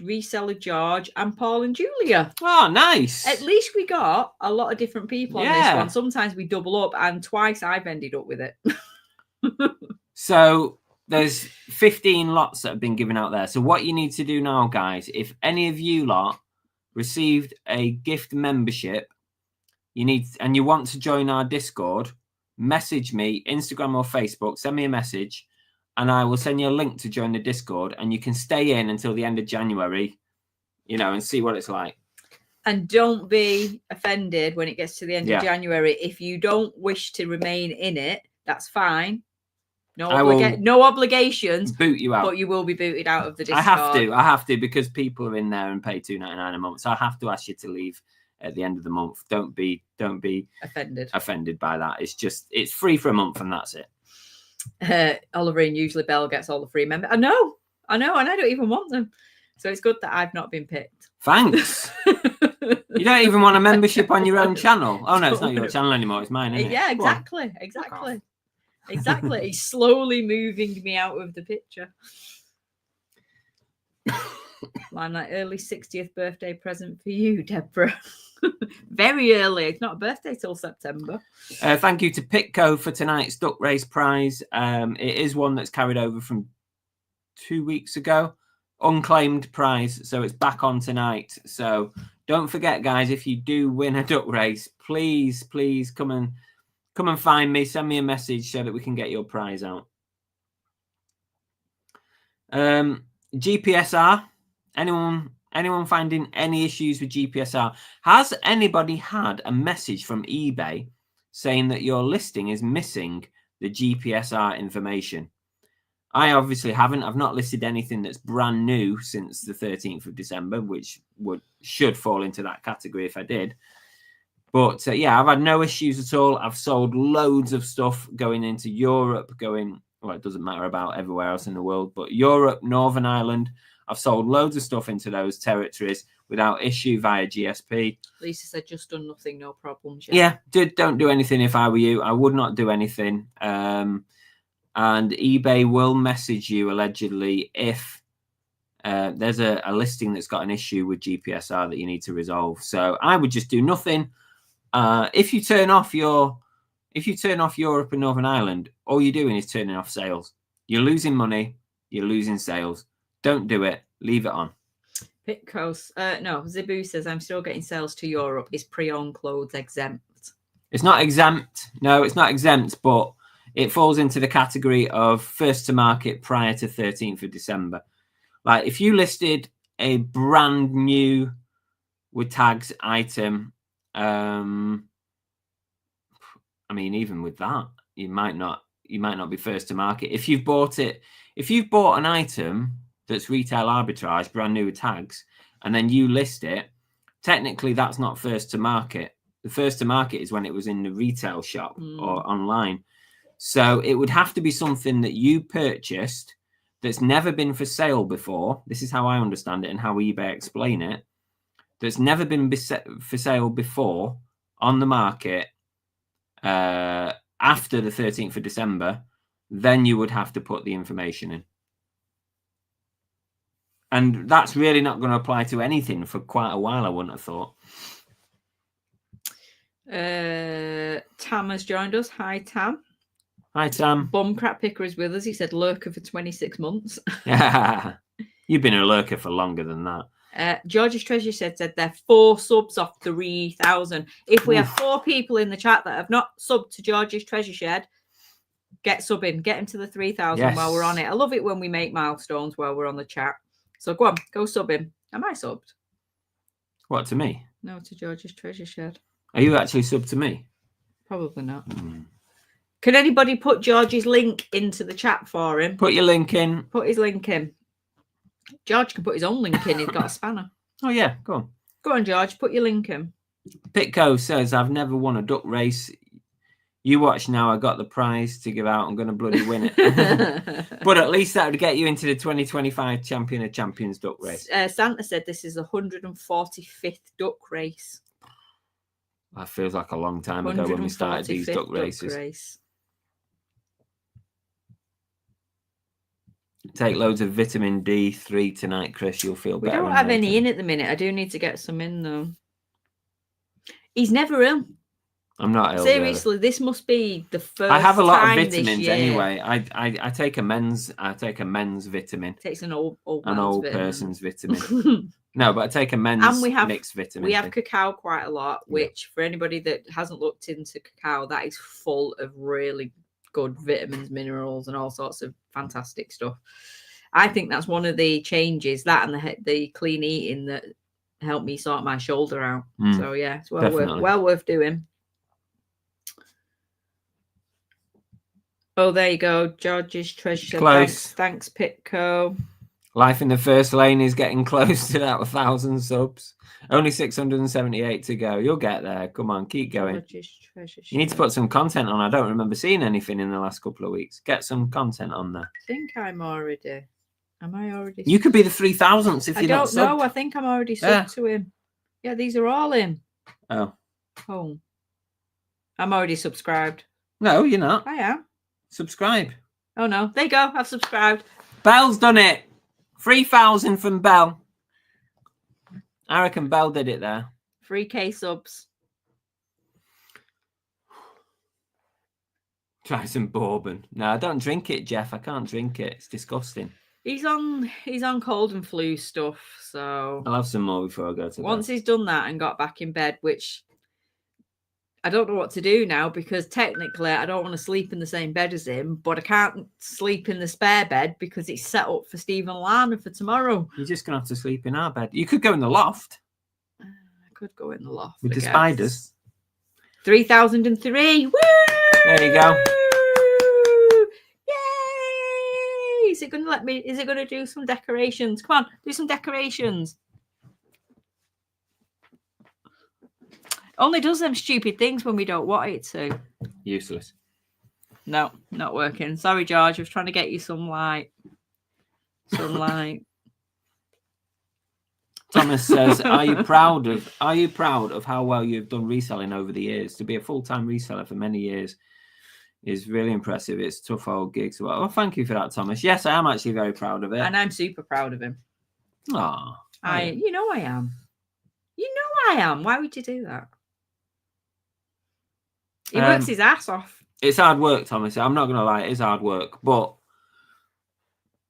Reseller George, and Paul and Julia. Oh, nice. At least we got a lot of different people on this one. Sometimes we double up, and twice I've ended up with it. So there's 15 lots that have been given out there. So what you need to do now, guys, if any of you lot received a gift membership, and you want to join our Discord, message me, Instagram or Facebook, send me a message, and I will send you a link to join the Discord, and you can stay in until the end of January, and see what it's like. And don't be offended when it gets to the end of January. If you don't wish to remain in it, that's fine. No obligations. Boot you out. But you will be booted out of the Discord. I have to because people are in there and pay $2.99 a month. So I have to ask you to leave at the end of the month. Don't be offended by that. It's free for a month and that's it. Oliver and usually Belle gets all the free members. I know, and I don't even want them. So it's good that I've not been picked. Thanks. You don't even want a membership on your own channel. Oh no, it's not your channel anymore. It's mine, isn't it? Yeah, exactly. Exactly. He's slowly moving me out of the picture. I'm like early 60th birthday present for you, Deborah. Very early. It's not a birthday till September. Thank you to Pitco for tonight's duck race prize. It is one that's carried over from 2 weeks ago. Unclaimed prize, so it's back on tonight. So don't forget, guys, if you do win a duck race, please come and find me. Send me a message so that we can get your prize out. GPSR. Anyone finding any issues with GPSR? Has anybody had a message from eBay saying that your listing is missing the GPSR information? I obviously haven't. I've not listed anything that's brand new since the 13th of December, which should fall into that category if I did. But yeah, I've had no issues at all. I've sold loads of stuff going into Europe, it doesn't matter about everywhere else in the world, but Europe, Northern Ireland. I've sold loads of stuff into those territories without issue via GSP. Lisa said, just done nothing, no problems. Yeah, don't do anything if I were you. I would not do anything. And eBay will message you allegedly if there's a listing that's got an issue with GPSR that you need to resolve. So I would just do nothing. If you turn off Europe and Northern Ireland, all you're doing is turning off sales. You're losing money. You're losing sales. Don't do it. Leave it on. Zebu says, I'm still getting sales to Europe. Is pre-owned clothes exempt? It's not exempt. No, it's not exempt, but it falls into the category of first to market prior to 13th of December. Like if you listed a brand new with tags item, I mean, even with that, you might not be first to market. If you've bought an item that's retail arbitrage, brand new with tags, and then you list it, technically that's not first to market. The first to market is when it was in the retail shop or online. So it would have to be something that you purchased that's never been for sale before. This is how I understand it and how eBay explain it. That's never been for sale before on the market after the 13th of December. Then you would have to put the information in. And that's really not going to apply to anything for quite a while, I wouldn't have thought. Tam has joined us. Hi, Tam. Hi, Tam. Bumcrap Picker is with us. He said lurker for 26 months. You've been a lurker for longer than that. George's Treasure said they're 4 subs off 3,000. If we have 4 people in the chat that have not subbed to George's Treasure Shed, get subbing. Get into the 3,000 while we're on it. I love it when we make milestones while we're on the chat. So go on, go sub him. Am I subbed? What, to me? No, to George's Treasure Shed. Are you actually subbed to me? Probably not. Can anybody put George's link into the chat for him? Put your link in. Put his link in. George can put his own link in. He's got a spanner. Oh, yeah. Go on. Go on, George. Put your link in. Pitco says, I've never won a duck race. You watch now. I got the prize to give out. I'm going to bloody win it. But at least that would get you into the 2025 Champion of Champions duck race. Santa said this is the 145th duck race. That feels like a long time ago when we started these duck races. Take loads of vitamin D3 tonight, Chris. You'll feel better. We don't have any in at the minute. I do need to get some in, though. He's never ill. I'm not ill. Seriously, this must be the first. I have a lot of time vitamins anyway. I take a men's vitamin. Takes an old person's vitamin. No, but I take a men's mixed vitamin. We have cacao quite a lot, which for anybody that hasn't looked into cacao, that is full of really good vitamins, minerals, and all sorts of fantastic stuff. I think that's one of the changes, that and the clean eating, that helped me sort my shoulder out. So yeah, it's well worth doing. Oh, there you go. George's Treasure. Close. Thanks, Pitco. Life in the first lane is getting close to that 1,000 subs. Only 678 to go. You'll get there. Come on, keep going. You need to put some content on. I don't remember seeing anything in the last couple of weeks. Get some content on there. I think Am I already? You could be the 3,000th if you don't subbed. No, I think I'm already subbed to him. Yeah, these are all him. Oh. I'm already subscribed. No, you're not. I am. Subscribe. Oh, no. There you go. I've subscribed. Bell's done it. 3,000 from Bell. I reckon Bell did it there. 3K subs. Try some bourbon. No, I don't drink it, Jeff. I can't drink it. It's disgusting. He's on cold and flu stuff, so I'll have some more before I go to bed. Once he's done that and got back in bed, which I don't know what to do now, because technically I don't want to sleep in the same bed as him, but I can't sleep in the spare bed because it's set up for Steve and Lana for tomorrow. You're just going to have to sleep in our bed. You could go in the loft. I could go in the loft. With the spiders. 3,003. Woo! There you go. Yay! Is it going to let me? Is it going to do some decorations? Come on, do some decorations. Only does them stupid things when we don't want it to. Useless. No, not working. Sorry, George. I was trying to get you some light. Sunlight. Thomas says, are you proud of how well you've done reselling over the years? To be a full-time reseller for many years is really impressive. It's a tough old gig. So, well, thank you for that, Thomas. Yes, I am actually very proud of it. And I'm super proud of him. Oh, you know I am. You know I am. Why would you do that? He works his ass off. It's hard work, Thomas. I'm not going to lie. It is hard work. But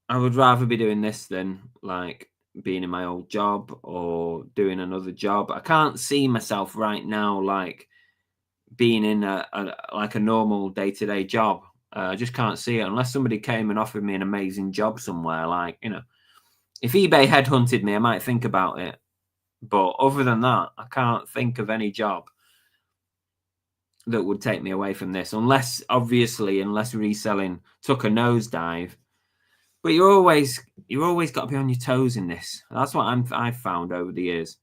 I would rather be doing this than like being in my old job or doing another job. I can't see myself right now like being in a normal day-to-day job. I just can't see it unless somebody came and offered me an amazing job somewhere. Like, you know, if eBay headhunted me, I might think about it. But other than that, I can't think of any job that would take me away from this, unless reselling took a nosedive. But you're always got to be on your toes in this. That's what I've found over the years.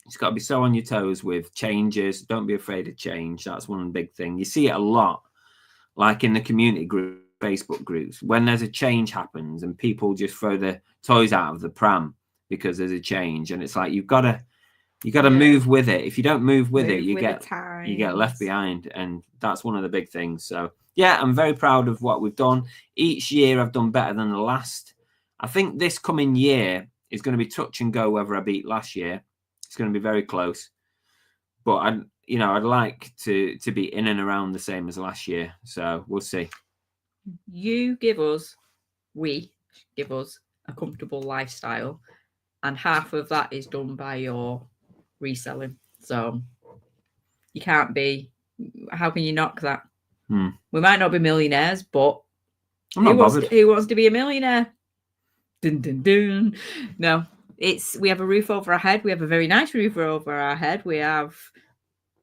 You've got to be so on your toes with changes. Don't be afraid of change. That's one big thing. You see it a lot, like in the community group, Facebook groups, when there's a change happens and people just throw the toys out of the pram because there's a change, and it's like you got to move with it. If you don't move with it, you get left behind, and that's one of the big things. So yeah, I'm very proud of what we've done. Each year I've done better than the last. I think this coming year is going to be touch and go whether I beat last year. It's going to be very close, but I'd like to be in and around the same as last year. So we'll see. We give us a comfortable lifestyle, and half of that is done by your reselling. So you can't be. How can you knock that? We might not be millionaires, but who wants to be a millionaire? Dun, dun, dun. No, we have a roof over our head. We have a very nice roof over our head. We have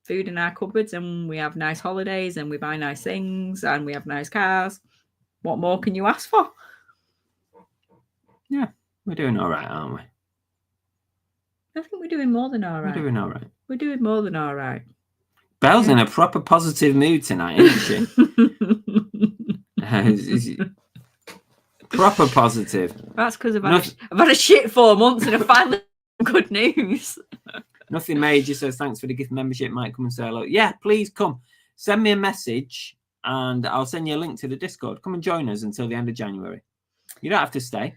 food in our cupboards, and we have nice holidays, and we buy nice things, and we have nice cars. What more can you ask for? Yeah, we're doing all right, aren't we? I think we're doing more than all right. We're doing all right. We're doing more than all right. Belle's in a proper positive mood tonight, isn't she? Proper positive. That's because I've had a shit 4 months and I finally good news. Nothing major says thanks for the gift membership. Might come and say hello. Yeah, please come. Send me a message and I'll send you a link to the Discord. Come and join us until the end of January. You don't have to stay.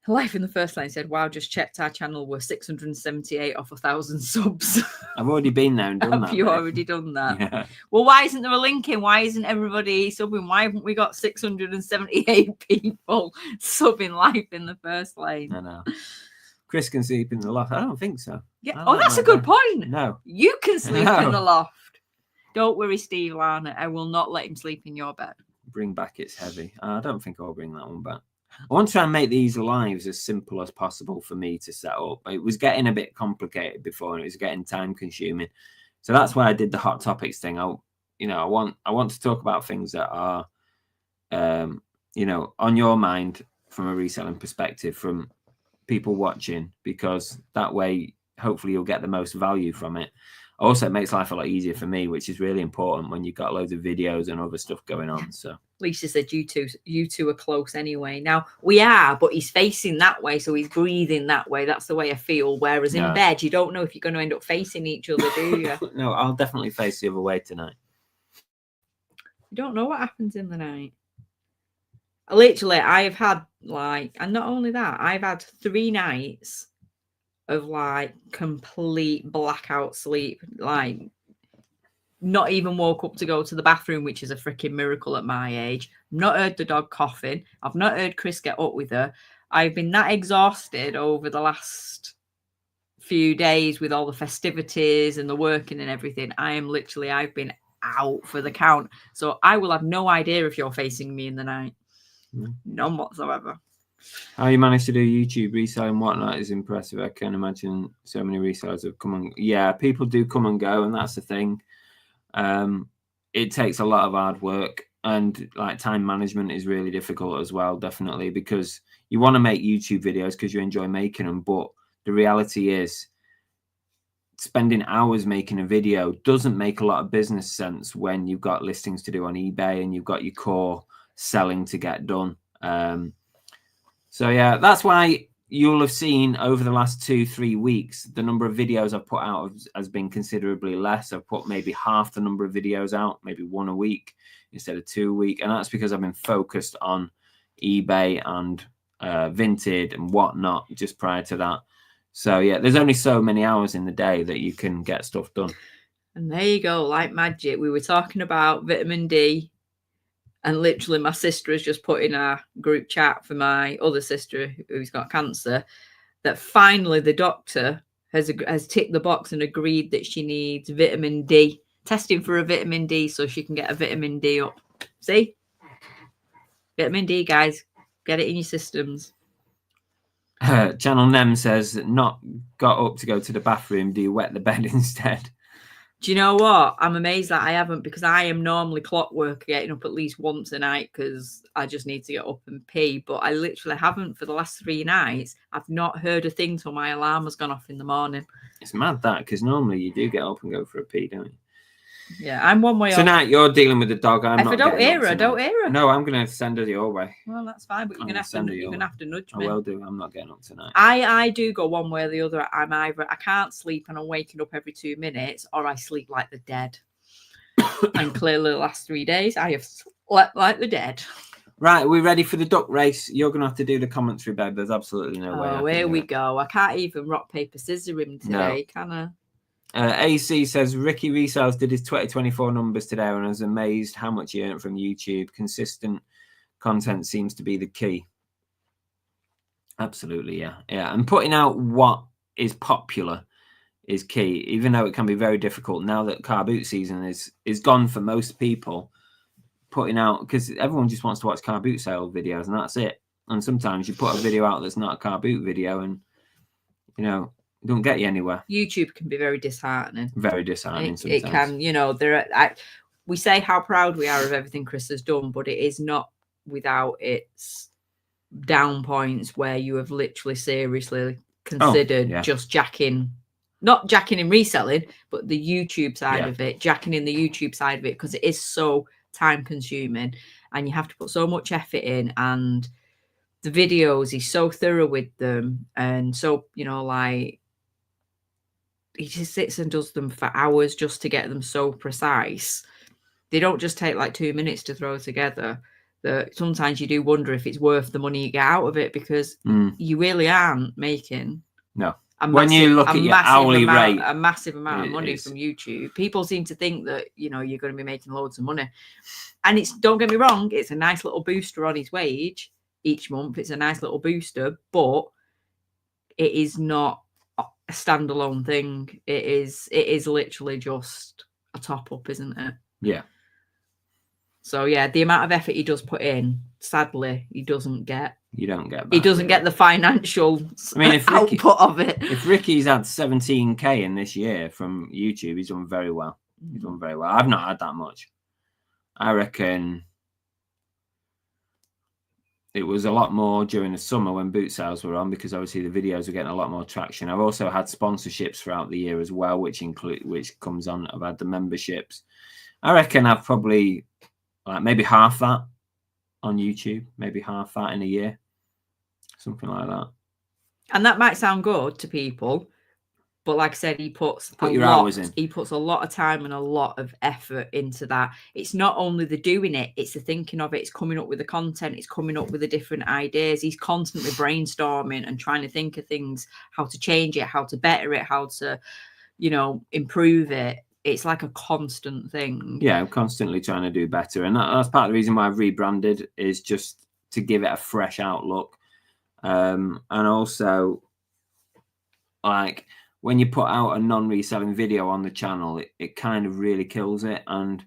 Life in the first line said, wow, just checked our channel. We're 678 off 1,000 subs. I've already been there and done that. Have you already done that? Yeah. Well, why isn't there a link in? Why isn't everybody subbing? Why haven't we got 678 people subbing live in the first lane? I know. Chris can sleep in the loft. I don't think so. Yeah. Oh, that's a good point. No. You can sleep in the loft. Don't worry, Steve Lana. I will not let him sleep in your bed. Bring back It's Heavy. I don't think I'll bring that one back. I want to try and make these lives as simple as possible for me to set up. It was getting a bit complicated before, and it was getting time consuming. So that's why I did the hot topics thing. I want to talk about things that are, on your mind from a reselling perspective, from people watching, because that way, hopefully, you'll get the most value from it. Also, it makes life a lot easier for me, which is really important when you've got loads of videos and other stuff going on. So Lisa said you two are close anyway. Now we are, but he's facing that way, so he's breathing that way. That's the way I feel. Whereas in bed, you don't know if you're going to end up facing each other, do you? No, I'll definitely face the other way tonight. You don't know what happens in the night. Literally, I've had and not only that, I've had 3 nights of complete blackout sleep, not even woke up to go to the bathroom, which is a freaking miracle at my age. I've not heard the dog coughing. I've not heard Chris get up with her. I've been that exhausted over the last few days with all the festivities and the working and everything. I've been out for the count. So I will have no idea if you're facing me in the night. None whatsoever. How you managed to do YouTube reselling and whatnot is impressive. I can imagine so many resellers have come and people do come and go, and that's the thing. It takes a lot of hard work, and time management is really difficult as well, definitely, because you want to make YouTube videos because you enjoy making them, but the reality is spending hours making a video doesn't make a lot of business sense when you've got listings to do on eBay and you've got your core selling to get done. So yeah, that's why you'll have seen over the last 2-3 weeks, the number of videos I've put out has been considerably less. I've put maybe half the number of videos out, maybe 1 a week instead of 2 a week. And that's because I've been focused on eBay and Vinted and whatnot just prior to that. So yeah, there's only so many hours in the day that you can get stuff done. And there you go, like magic. We were talking about vitamin D, and literally my sister has just put in our group chat for my other sister who's got cancer that finally the doctor has ticked the box and agreed that she needs vitamin D, testing for a vitamin D so she can get a vitamin D up. See? Vitamin D, guys. Get it in your systems. Channel Nem says, not got up to go to the bathroom. Do you wet the bed instead? Do you know what? I'm amazed that I haven't, because I am normally clockwork getting up at least once a night because I just need to get up and pee. But I literally haven't for the last 3 nights. I've not heard a thing till my alarm has gone off in the morning. It's mad that, because normally you do get up and go for a pee, don't you? Yeah, I'm one way off. Tonight you're dealing with the dog. If I don't hear her, I don't hear her. No, I'm going to send her your way. Well, that's fine, but you're going to have to nudge me. I will do. I'm not getting up tonight. I do go one way or the other. I'm either I can't sleep and I'm waking up every 2 minutes, or I sleep like the dead. And clearly the last 3 days I have slept like the dead. Right, are we ready for the duck race? You're going to have to do the commentary, babe. There's absolutely no way. Oh, here we go. I can't even rock, paper, scissors him today, can I? AC says Ricky Resells did his 2024 numbers today and I was amazed how much he earned from YouTube. Consistent content seems to be the key. Absolutely, yeah. And putting out what is popular is key, even though it can be very difficult now that car boot season is gone for most people. Putting out, because everyone just wants to watch car boot sale videos and that's it. And sometimes you put a video out that's not a car boot video and, you know, don't get you anywhere. YouTube can be very disheartening. Very disheartening sometimes. It can, you know, we say how proud we are of everything Chris has done, but it is not without its down points where you have literally seriously considered just jacking, not jacking in reselling, but the YouTube side of it, jacking in the YouTube side of it, because it is so time consuming and you have to put so much effort in, and the videos, he's so thorough with them, and so, you know, like, he just sits and does them for hours just to get them so precise. They don't just take like 2 minutes to throw together. That sometimes you do wonder if it's worth the money you get out of it, because you really aren't making when you look at your hourly rate, a massive amount of money from YouTube. People seem to think that, you know, you're going to be making loads of money, and it's, don't get me wrong, it's a nice little booster on his wage each month. It's a nice little booster, but it is not a standalone thing. It is literally just a top up, isn't it? Yeah. So yeah, the amount of effort he does put in, sadly, he doesn't get. You don't get. He doesn't get the financial output of it. If Ricky's had 17k in this year from YouTube, he's done very well. He's done very well. I've not had that much. I reckon it was a lot more during the summer when boot sales were on, because obviously the videos were getting a lot more traction. I've also had sponsorships throughout the year as well, which comes on. I've had the memberships. I reckon I've probably like maybe half that on YouTube, maybe half that in a year, something like that. And that might sound good to people, but like I said, he puts hours in. He puts a lot of time and a lot of effort into that. It's not only the doing it, it's the thinking of it. It's coming up with the content. It's coming up with the different ideas. He's constantly brainstorming and trying to think of things, how to change it, how to better it, how to, you know, improve it. It's like a constant thing. Yeah, I'm constantly trying to do better. And that's part of the reason why I've rebranded, is just to give it a fresh outlook. And also, like, when you put out a non-reselling video on the channel, it kind of really kills it. And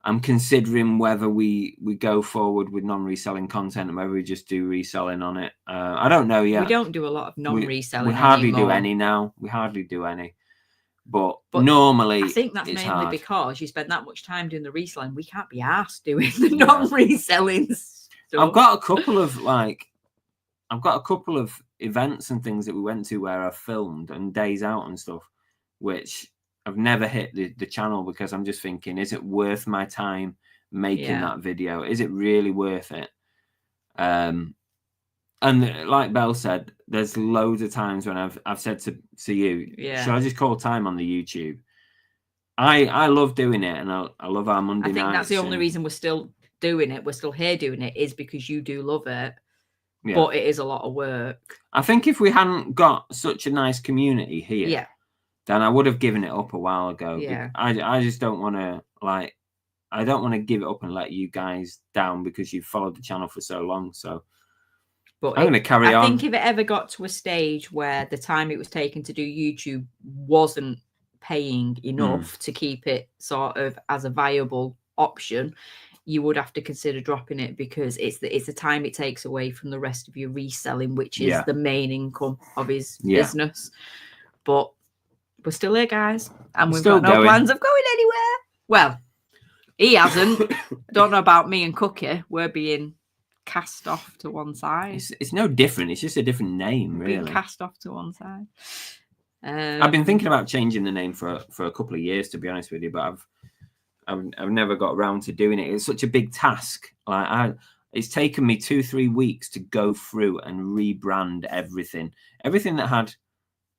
I'm considering whether we go forward with non-reselling content and whether we just do reselling on it. I don't know yet. We don't do a lot of non-reselling. We hardly do any now. We hardly do any. But normally, I think that's mainly hard, because you spend that much time doing the reselling. We can't be asked doing the non-reselling stuff. I've got a couple of events and things that we went to where I filmed and days out and stuff, which I've never hit the channel, because I'm just thinking, is it worth my time making that video? Is it really worth it? And like Belle said, there's loads of times when I've said to you, should I just call time on the YouTube? I love doing it, and I love our Monday nights. I think that's the only reason we're still doing it. We're still here doing it is because you do love it. Yeah. But it is a lot of work. I think if we hadn't got such a nice community here, then I would have given it up a while ago. Yeah. I just don't want to I don't want to give it up and let you guys down because you've followed the channel for so long. So but I'm going to carry on. I think if it ever got to a stage where the time it was taking to do YouTube wasn't paying enough to keep it sort of as a viable option, you would have to consider dropping it because it's the time it takes away from the rest of your reselling, which is the main income of his business. But we're still here, guys, and we've got no plans of going anywhere. Well, he hasn't. Don't know about me and Cookie. We're being cast off to one side. It's no different. It's just a different name, really. Being cast off to one side. I've been thinking about changing the name for a couple of years, to be honest with you, but I've never got around to doing it. It's such a big task. It's taken me 2-3 weeks to go through and rebrand everything that had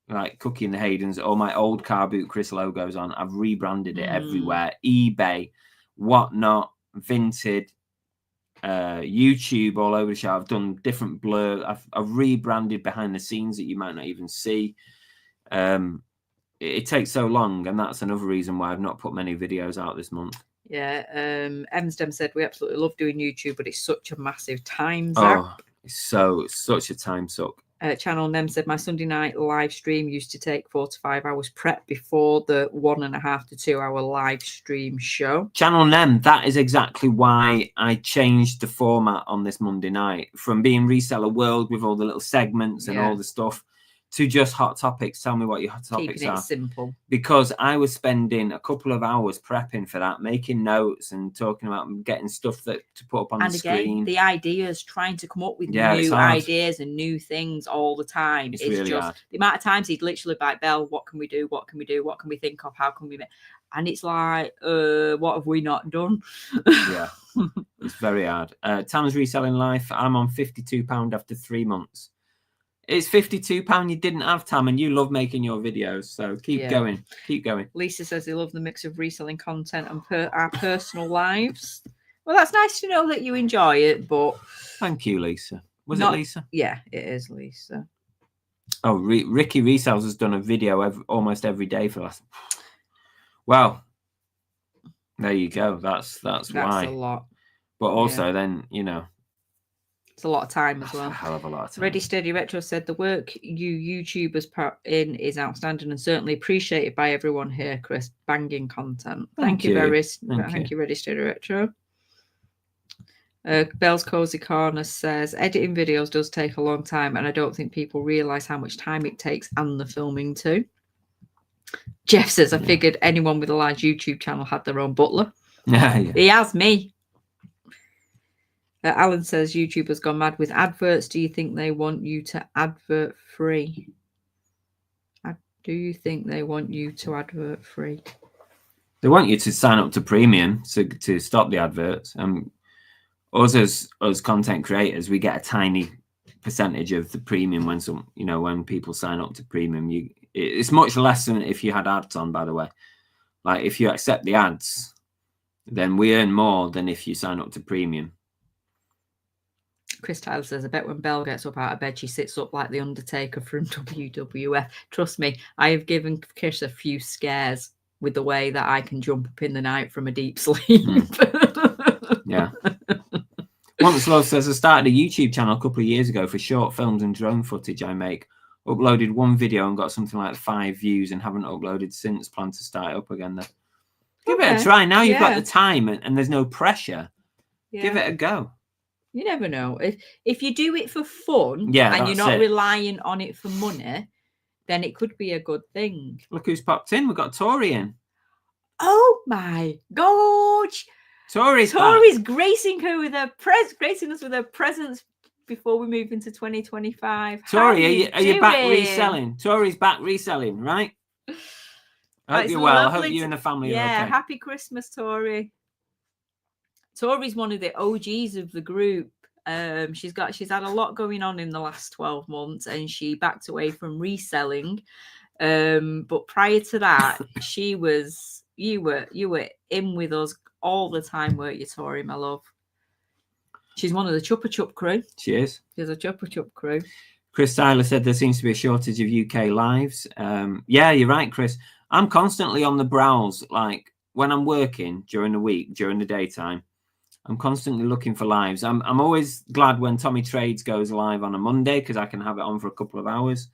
like Cookie and the Haydens or my old Car Boot Chris logos on. I've rebranded it everywhere. eBay, whatnot, Vinted, YouTube, all over the show. I've done different blur. I've rebranded behind the scenes that you might not even see. It takes so long, and that's another reason why I've not put many videos out this month. Yeah, Emsdem said we absolutely love doing YouTube, but it's such a massive time suck. It's such a time suck. Channel Nem said my Sunday night live stream used to take 4 to 5 hours prep before the 1.5 to 2 hour live stream show. Channel Nem, that is exactly why I changed the format on this Monday night from being Reseller World with all the little segments and all the stuff to just hot topics. Tell me what your hot topics are. Keeping it simple. Because I was spending a couple of hours prepping for that, making notes and talking about getting stuff to put up on the screen. And again, the ideas, trying to come up with new ideas and new things all the time. It's really just hard. The amount of times he'd literally be like, Belle, what can we do? What can we do? What can we think of? How can we make? And it's like, what have we not done? Yeah, it's very hard. Tam's Reselling Life. I'm on £52 after 3 months. It's £52 you didn't have, Tam, and you love making your videos, so keep going. Lisa says they love the mix of reselling content and our personal lives. Well, that's nice to know that you enjoy it, but... Thank you, Lisa. Was it Lisa? Yeah, it is Lisa. Oh, Ricky Resells has done a video almost every day for us. Well, there you go. That's why. That's a lot. But also then, you know... It's a lot of time as well. A hell of a lot of time. Ready Steady Retro said the work you YouTubers put in is outstanding and certainly appreciated by everyone here, Chris. Banging content. Thank you, Ready Steady Retro. Belle's Cozy Corner says editing videos does take a long time, and I don't think people realise how much time it takes and the filming too. Jeff says I figured anyone with a large YouTube channel had their own butler. He has me. Alan says YouTube has gone mad with adverts. Do you think they want you to advert free? Do you think they want you to advert free? They want you to sign up to premium to stop the adverts. Us as content creators, we get a tiny percentage of the premium when people sign up to premium. It's much less than if you had ads on, by the way. Like if you accept the ads, then we earn more than if you sign up to premium. Chris Tyler says, I bet when Belle gets up out of bed, she sits up like the Undertaker from WWF. Trust me, I have given Chris a few scares with the way that I can jump up in the night from a deep sleep. Yeah. Once Love says, I started a YouTube channel a couple of years ago for short films and drone footage I make. Uploaded one video and got something like 5 views and haven't uploaded since. Plan to start it up again though. Give it a try. Now you've got the time and there's no pressure. Give it a go. You never know. If you do it for fun and you're not relying on it for money, then it could be a good thing. Look who's popped in. We've got Tori in. Oh my gosh. Tori's gracing us with her presence before we move into 2025. Tori, are you back reselling? Tori's back reselling, right? I hope you're well. I hope you and the family are okay. Happy Christmas, Tori. Tori's one of the OGs of the group. She's had a lot going on in the last 12 months, and she backed away from reselling. But prior to that, you were in with us all the time, weren't you, Tori, my love? She's one of the Chuppa Chup crew. She is. She's a Chuppa Chup crew. Chris Tyler said there seems to be a shortage of UK lives. Yeah, you're right, Chris. I'm constantly on the browse, like when I'm working during the week, during the daytime. I'm constantly looking for lives. I'm always glad when Tommy Trades goes live on a Monday because I can have it on for a couple of hours.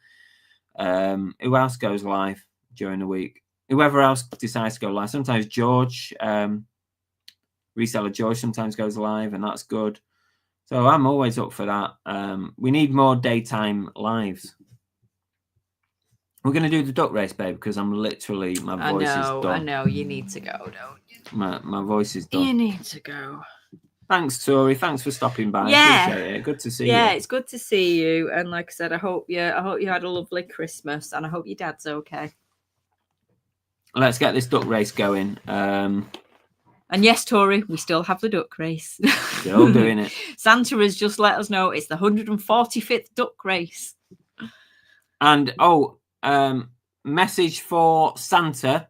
Who else goes live during the week? Whoever else decides to go live. Sometimes George, Reseller George sometimes goes live, and that's good. So I'm always up for that. We need more daytime lives. We're going to do the duck race, babe, because I'm literally, my voice is done. I know, you need to go, don't you? My voice is done. You need to go. Thanks, Tori. Thanks for stopping by. Yeah. Appreciate it. Good to see you. Yeah, it's good to see you. And like I said, I hope you had a lovely Christmas, and I hope your dad's okay. Let's get this duck race going. And yes, Tori, we still have the duck race. Still doing it. Santa has just let us know it's the 145th duck race. And message for Santa.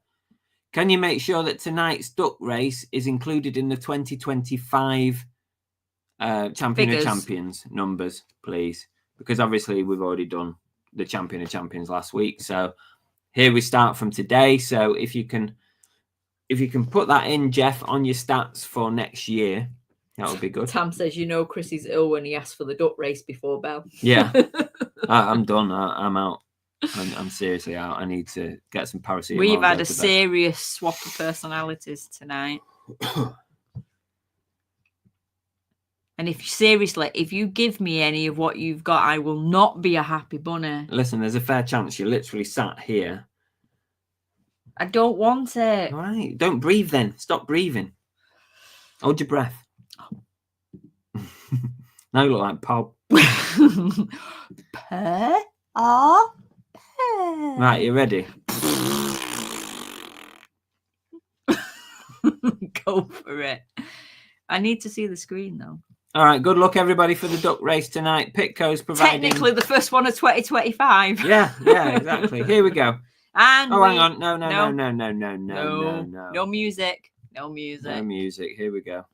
Can you make sure that tonight's duck race is included in the 2025 Champion of Champions numbers, please? Because obviously we've already done the Champion of Champions last week. So here we start from today. So if you can put that in, Jeff, on your stats for next year, that would be good. Tam says, Chris is ill when he asked for the duck race before Bell. Yeah, I'm done. I'm out. I'm seriously out. I need to get some paracetamol. We've had a serious swap of personalities tonight. And if you give me any of what you've got, I will not be a happy bunny. Listen, there's a fair chance you literally sat here. I don't want it. All right. Don't breathe then. Stop breathing. Hold your breath. Now you look like Pop. Right, you ready? Go for it. I need to see the screen though. All right, good luck everybody for the duck race tonight. Pitco's providing. Technically the first one of 2025. Yeah, exactly. Here we go. And hang on. No. No music. No music. Here we go.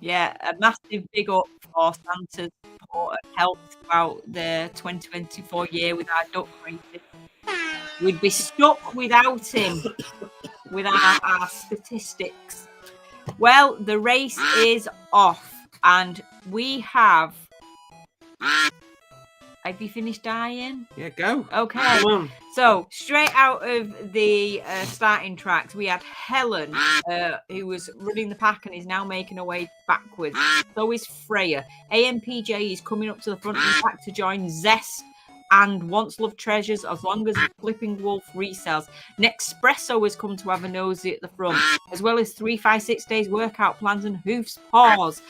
Yeah, a massive big up for Santa's support and help throughout the 2024 year with our duck races. We'd be stuck without him, with our statistics. Well, the race is off, and we have... Have you finished dying? Yeah, go. Okay. Come on. So, straight out of the starting tracks, we had Helen, who was running the pack and is now making her way backwards. So is Freya. AMPJ is coming up to the front and back to join Zest and Wants Love Treasures, as long as Flipping Wolf resells. Nexpresso has come to have a nosy at the front, as well as 356 days workout plans and Hoof's Paws.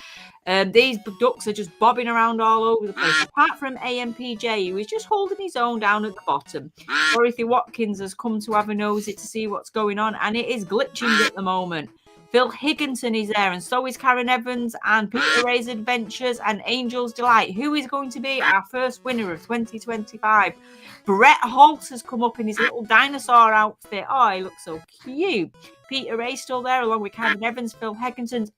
These ducks are just bobbing around all over the place. Apart from AMPJ, who is just holding his own down at the bottom. Dorothy Watkins has come to have a nosy to see what's going on, and it is glitching at the moment. Phil Higginson is there, and so is Karen Evans and Peter Ray's Adventures and Angel's Delight. Who is going to be our first winner of 2025? Brett Holt has come up in his little dinosaur outfit. Oh, he looks so cute. Peter Ray still there, along with Karen Evans, Phil Higginson,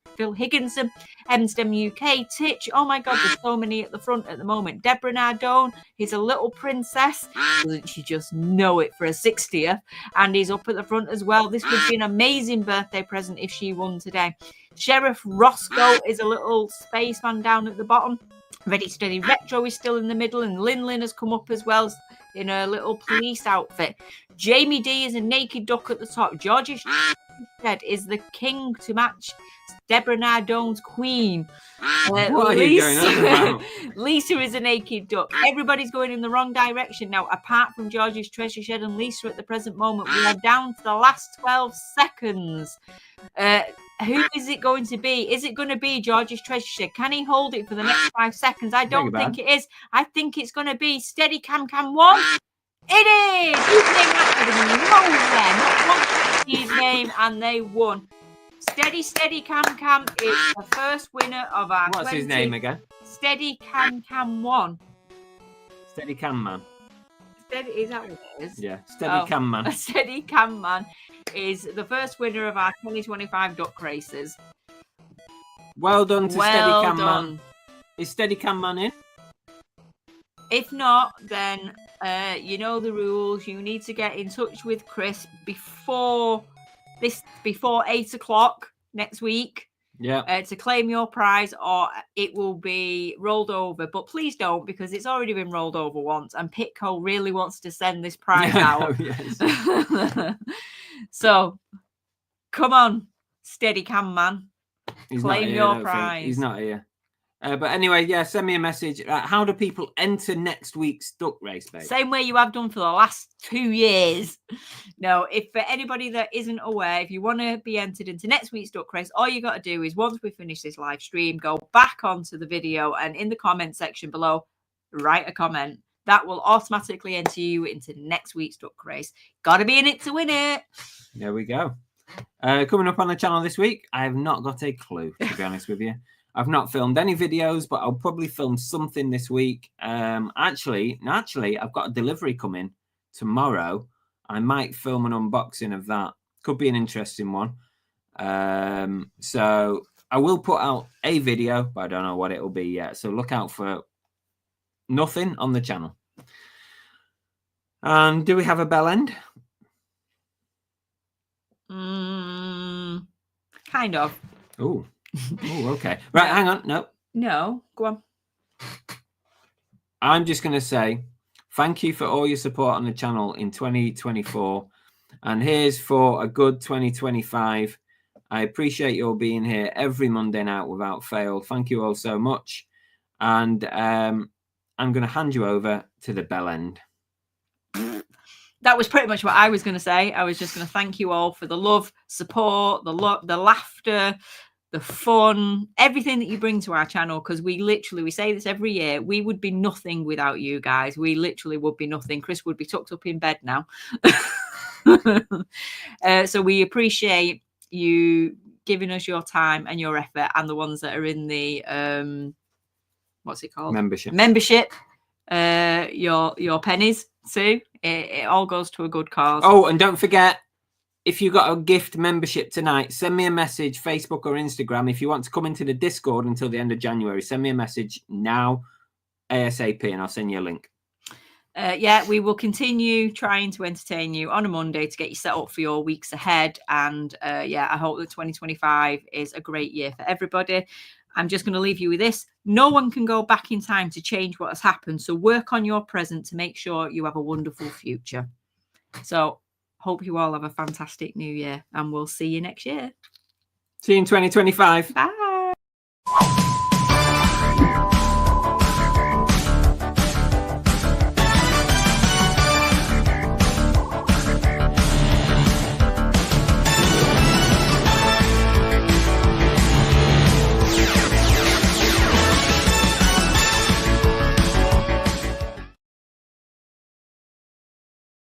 Emstem UK, Titch. Oh my God, there's so many at the front at the moment. Deborah Nardone, he's a little princess. Doesn't she just know it for a 60th? And he's up at the front as well. This would be an amazing birthday present if she won today. Sheriff Roscoe is a little spaceman down at the bottom. Ready Steady Retro is still in the middle, and Lin has come up as well in a little police outfit. Jamie D is a naked duck at the top. Georgia is the king to match Deborah Nardone's queen. What are you going on about? Lisa is a naked duck. Everybody's going in the wrong direction now, apart from George's Treasure Shed and Lisa at the present moment. We are down to the last 12 seconds. Who is it going to be? Is it going to be George's Treasure Shed? Can he hold it for the next 5 seconds? I don't think it is. I think it's going to be Steady Cam 1. It is! His name his name, and they won. Steady Cam is the first winner of our. What's his name again? Steady Cam 1. Steady Cam Man. Is that what it is? Yeah, Steady Cam Man. Steady Cam Man is the first winner of our 2025 duck races. Well done to Steady Cam Man. Is Steady Cam Man in? If not, then you know the rules. You need to get in touch with Chris before 8 o'clock next week. Yeah. To claim your prize, or it will be rolled over. But please don't, because it's already been rolled over once, and Pitco really wants to send this prize out. Yes. So, come on, Steady Cam Man. Claim your prize. He's not here. But anyway, yeah, send me a message. How do people enter next week's duck race, babe? Same way you have done for the last 2 years. No, if for anybody that isn't aware, if you want to be entered into next week's duck race, all you got to do is once we finish this live stream, go back onto the video and in the comment section below, write a comment. That will automatically enter you into next week's duck race. Got to be in it to win it. There we go. Coming up on the channel this week, I have not got a clue, to be honest with you. I've not filmed any videos, but I'll probably film something this week. Actually, I've got a delivery coming tomorrow. I might film an unboxing of that. Could be an interesting one. So I will put out a video, but I don't know what it will be yet. So look out for nothing on the channel. And do we have a bell end? Kind of. Oh. Oh, okay. Right, hang on. No, go on. I'm just going to say thank you for all your support on the channel in 2024. And here's for a good 2025. I appreciate you all being here every Monday night without fail. Thank you all so much. And I'm going to hand you over to the bell end. That was pretty much what I was going to say. I was just going to thank you all for the love, support, the laughter, the fun, everything that you bring to our channel, because we say this every year, we would be nothing without you guys. We literally would be nothing. Chris would be tucked up in bed now. So we appreciate you giving us your time and your effort, and the ones that are in the what's it called? Membership. Your pennies too. It all goes to a good cause. Oh, and don't forget, if you got a gift membership tonight, send me a message, Facebook or Instagram. If you want to come into the Discord until the end of January, send me a message now, ASAP, and I'll send you a link. Yeah, we will continue trying to entertain you on a Monday to get you set up for your weeks ahead. And yeah, I hope that 2025 is a great year for everybody. I'm just going to leave you with this. No one can go back in time to change what has happened. So work on your present to make sure you have a wonderful future. So hope you all have a fantastic new year, and we'll see you next year. See you in 2025. Bye.